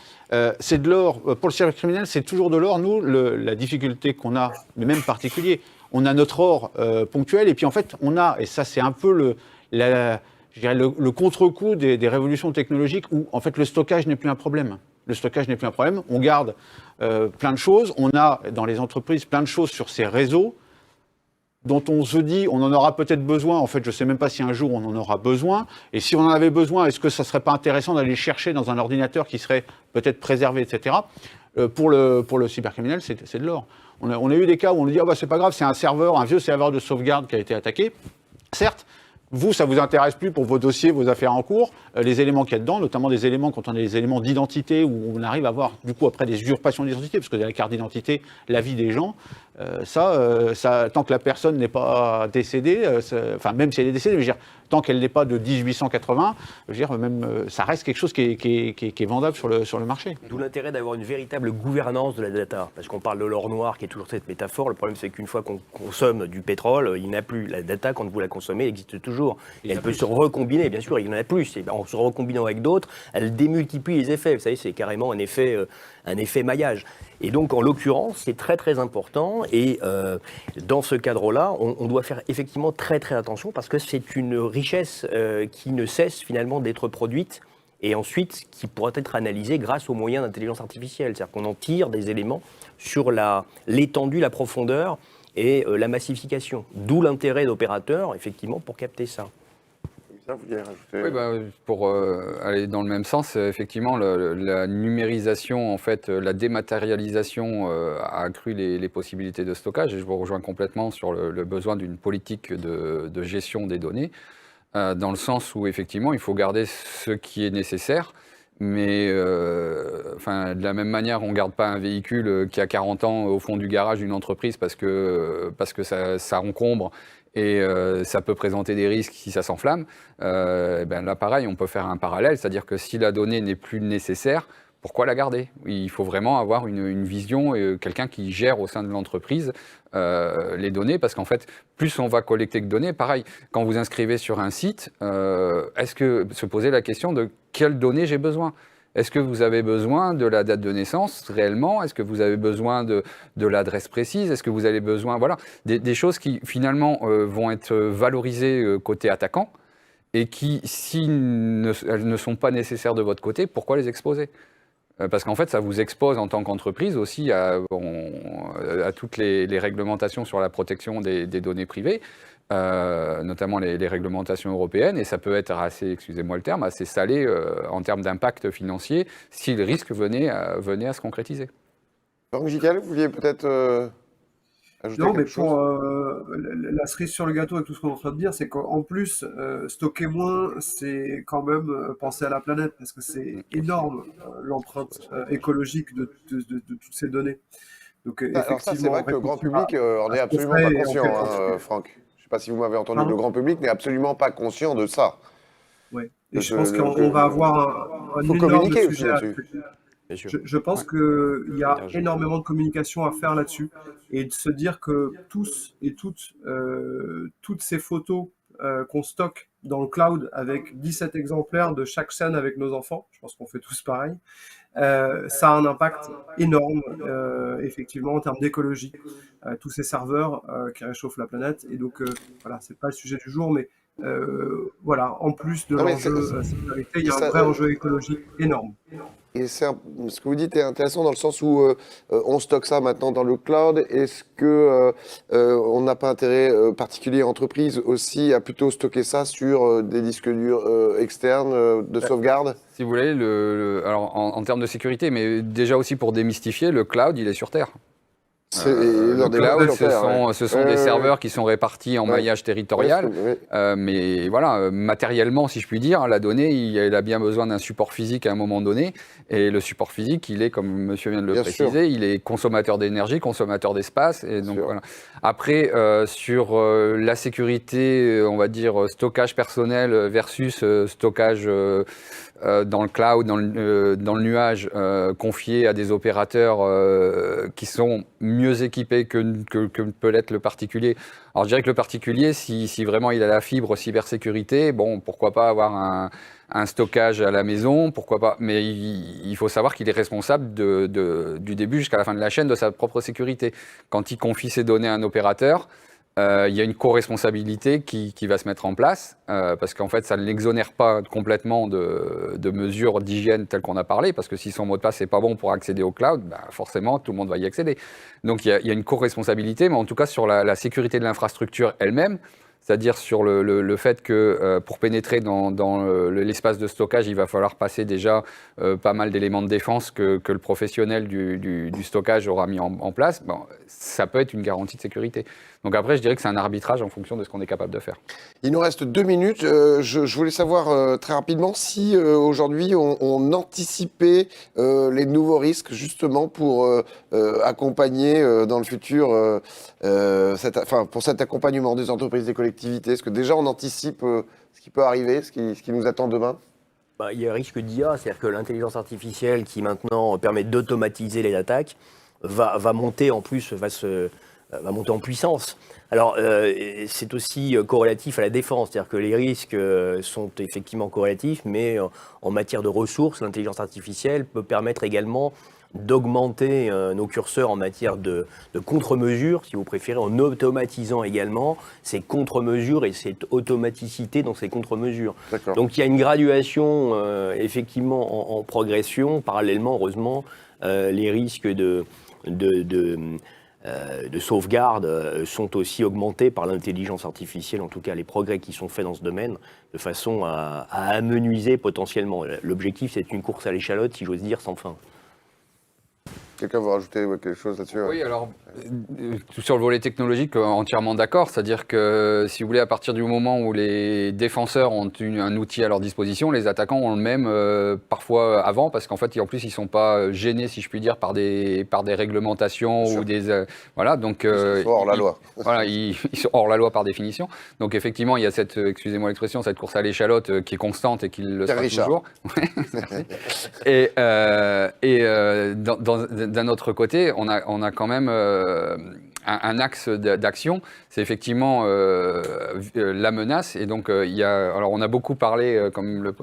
C'est de l'or, pour le cybercriminel, c'est toujours de l'or. Nous, la difficulté qu'on a, mais même particulier, on a notre or ponctuel, et puis en fait, on a, et ça c'est un peu je dirais le contre-coup des révolutions technologiques, où en fait le stockage n'est plus un problème. Le stockage n'est plus un problème. On garde plein de choses. On a dans les entreprises plein de choses sur ces réseaux dont on se dit on en aura peut-être besoin. En fait, je ne sais même pas si un jour on en aura besoin. Et si on en avait besoin, est-ce que ça ne serait pas intéressant d'aller chercher dans un ordinateur qui serait peut-être préservé, etc. Pour le cybercriminel, c'est de l'or. On a eu des cas où on dit c'est pas grave, c'est un vieux serveur de sauvegarde qui a été attaqué. Certes, vous, ça ne vous intéresse plus pour vos dossiers, vos affaires en cours, les éléments qu'il y a dedans, notamment des éléments, quand on a des éléments d'identité, où on arrive à voir, du coup, après des usurpations d'identité, parce que dans la carte d'identité, la vie des gens, tant que la personne n'est pas décédée, même si elle est décédée, je veux dire, tant qu'elle n'est pas de 1880, je veux dire, ça reste quelque chose qui est vendable sur le marché. D'où l'intérêt d'avoir une véritable gouvernance de la data, parce qu'on parle de l'or noir, qui est toujours cette métaphore. Le problème, c'est qu'une fois qu'on consomme du pétrole, il n'y en a plus. La data, quand vous la consommez, elle existe toujours. Et elle peut se recombiner, bien sûr, il y en a plus. Et en se recombinant avec d'autres, elle démultiplie les effets. Vous savez, c'est carrément un effet maillage. Et donc, en l'occurrence, c'est très très important. Et dans ce cadre-là, on doit faire effectivement très très attention, parce que c'est une richesse qui ne cesse finalement d'être produite, et ensuite qui pourra être analysée grâce aux moyens d'intelligence artificielle. C'est-à-dire qu'on en tire des éléments sur l'étendue, la profondeur et la massification. D'où l'intérêt d'opérateurs, effectivement, pour capter ça. Vous vouliez rajouter... Oui, pour aller dans le même sens, effectivement, la numérisation, en fait, la dématérialisation a accru les possibilités de stockage, et je vous rejoins complètement sur le besoin d'une politique de gestion des données, dans le sens où, effectivement, il faut garder ce qui est nécessaire, mais de la même manière, on ne garde pas un véhicule qui a 40 ans au fond du garage d'une entreprise parce que ça encombre, et ça peut présenter des risques si ça s'enflamme. Là, pareil, on peut faire un parallèle, c'est-à-dire que si la donnée n'est plus nécessaire, pourquoi la garder? Il faut vraiment avoir une vision, quelqu'un qui gère au sein de l'entreprise les données, parce qu'en fait, plus on va collecter de données, pareil, quand vous inscrivez sur un site, est-ce que se poser la question de quelles données j'ai besoin? Est-ce que vous avez besoin de la date de naissance réellement? Est-ce que vous avez besoin de l'adresse précise? Est-ce que vous avez besoin, voilà, des choses qui finalement vont être valorisées côté attaquant, et qui, si elles ne sont pas nécessaires de votre côté, pourquoi les exposer? Parce qu'en fait, ça vous expose en tant qu'entreprise aussi à toutes les réglementations sur la protection des données privées, notamment les réglementations européennes, et ça peut être assez, excusez-moi le terme, assez salé en termes d'impact financier si le risque venait à se concrétiser. Franck Gical, vous vouliez peut-être ajouter Non, mais quelque chose? pour la cerise sur le gâteau et tout ce qu'on est en train de dire, c'est qu'en plus, stocker moins, c'est quand même penser à la planète, parce que c'est énorme l'empreinte écologique de toutes ces données. Donc, Alors ça, c'est vrai que le grand public en est absolument pas conscient, Franck. Je ne sais pas si vous m'avez entendu, le grand public n'est absolument pas conscient de ça. Oui, et je pense qu'on va avoir un énorme sujet là-dessus. Je pense qu'il y a énormément de communication à faire là-dessus, et de se dire que tous et toutes ces photos qu'on stocke dans le cloud avec 17 exemplaires de chaque scène avec nos enfants, je pense qu'on fait tous pareil, ça a un impact énorme, effectivement, en termes d'écologie. Tous ces serveurs qui réchauffent la planète, et donc voilà, c'est pas le sujet du jour, mais voilà, en plus de l'enjeu sécurité, il y a un vrai enjeu écologique énorme. Et ce que vous dites est intéressant dans le sens où on stocke ça maintenant dans le cloud. Est-ce que on n'a pas intérêt particulier entreprise aussi à plutôt stocker ça sur des disques durs externes de sauvegarde? Si vous voulez, alors en termes de sécurité, mais déjà aussi pour démystifier, le cloud, il est sur Terre. Le cloud, ce sont des serveurs qui sont répartis en maillage territorial. Mais voilà, matériellement, si je puis dire, la donnée, elle a bien besoin d'un support physique à un moment donné. Et le support physique, il est, comme monsieur vient de le préciser, il est consommateur d'énergie, consommateur d'espace. Et donc, voilà. Après, sur la sécurité, on va dire stockage personnel versus stockage dans le cloud, dans le nuage, confié à des opérateurs qui sont mieux équipés que peut l'être le particulier. Alors je dirais que le particulier, si vraiment il a la fibre cybersécurité, bon, pourquoi pas avoir un stockage à la maison, pourquoi pas. Mais il faut savoir qu'il est responsable du début jusqu'à la fin de la chaîne de sa propre sécurité. Quand il confie ses données à un opérateur, il y a une co-responsabilité qui va se mettre en place, parce qu'en fait, ça ne l'exonère pas complètement de mesures d'hygiène telles qu'on a parlé, parce que si son mot de passe n'est pas bon pour accéder au cloud, bah forcément, tout le monde va y accéder. Donc, il y a une co-responsabilité, mais en tout cas, sur la sécurité de l'infrastructure elle-même, c'est-à-dire sur le fait que pour pénétrer dans l'espace de stockage, il va falloir passer déjà pas mal d'éléments de défense que le professionnel du stockage aura mis en place. Bon, ça peut être une garantie de sécurité. Donc après, je dirais que c'est un arbitrage en fonction de ce qu'on est capable de faire. Il nous reste 2 minutes. Je voulais savoir très rapidement si aujourd'hui on anticipait les nouveaux risques justement pour accompagner dans le futur, pour cet accompagnement des entreprises, des collectivités. Est-ce que déjà on anticipe ce qui peut arriver, ce qui nous attend demain ? Il y a un risque d'IA, c'est-à-dire que l'intelligence artificielle qui maintenant permet d'automatiser les attaques va monter en plus, va monter en puissance. Alors, c'est aussi corrélatif à la défense, c'est-à-dire que les risques sont effectivement corrélatifs, mais en matière de ressources, l'intelligence artificielle peut permettre également d'augmenter nos curseurs en matière de contre-mesures, si vous préférez, en automatisant également ces contre-mesures et cette automaticité dans ces contre-mesures. Donc il y a une graduation effectivement en progression. Parallèlement, heureusement, les risques de sauvegarde sont aussi augmentés par l'intelligence artificielle, en tout cas les progrès qui sont faits dans ce domaine, de façon à amenuiser potentiellement. L'objectif, c'est une course à l'échalote, si j'ose dire, sans fin. Quelqu'un veut rajouter quelque chose là-dessus ? Oui, alors, sur le volet technologique, entièrement d'accord. C'est-à-dire que, si vous voulez, à partir du moment où les défenseurs ont un outil à leur disposition, les attaquants ont le même parfois avant, parce qu'en fait, en plus, ils ne sont pas gênés, si je puis dire, par des réglementations ou des... voilà, donc... ils sont hors la loi. Voilà, ils sont hors la loi par définition. Donc, effectivement, il y a cette, excusez-moi l'expression, cette course à l'échalote qui est constante et qui le sera toujours. Et d'un autre côté, on a quand même un axe d'action, c'est effectivement la menace. Et donc, alors on a beaucoup parlé, comme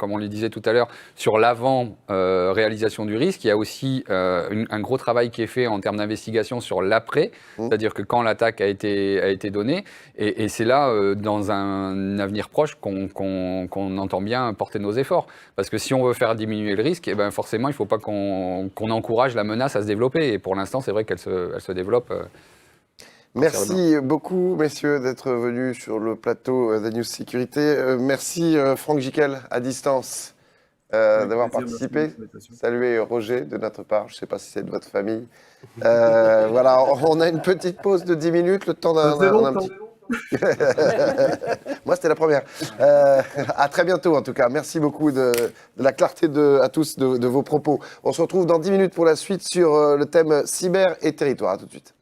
on le disait tout à l'heure, sur l'avant-réalisation du risque. Il y a aussi un gros travail qui est fait en termes d'investigation sur l'après, c'est-à-dire que quand l'attaque a été donnée, et c'est là, dans un avenir proche, qu'on entend bien porter nos efforts. Parce que si on veut faire diminuer le risque, ben forcément, il ne faut pas qu'on encourage la menace à se développer. Et pour l'instant, c'est vrai qu'elle se développe. Merci beaucoup, messieurs, d'être venus sur le plateau d'News Sécurité. Merci, Franck Giquel, à distance, d'avoir participé. Saluez Roger de notre part. Je ne sais pas si c'est de votre famille. Voilà, on a une petite pause de 10 minutes, le temps d'un petit... Moi, c'était la première. À très bientôt, en tout cas. Merci beaucoup de la clarté à tous de vos propos. On se retrouve dans 10 minutes pour la suite sur le thème cyber et territoire. À tout de suite.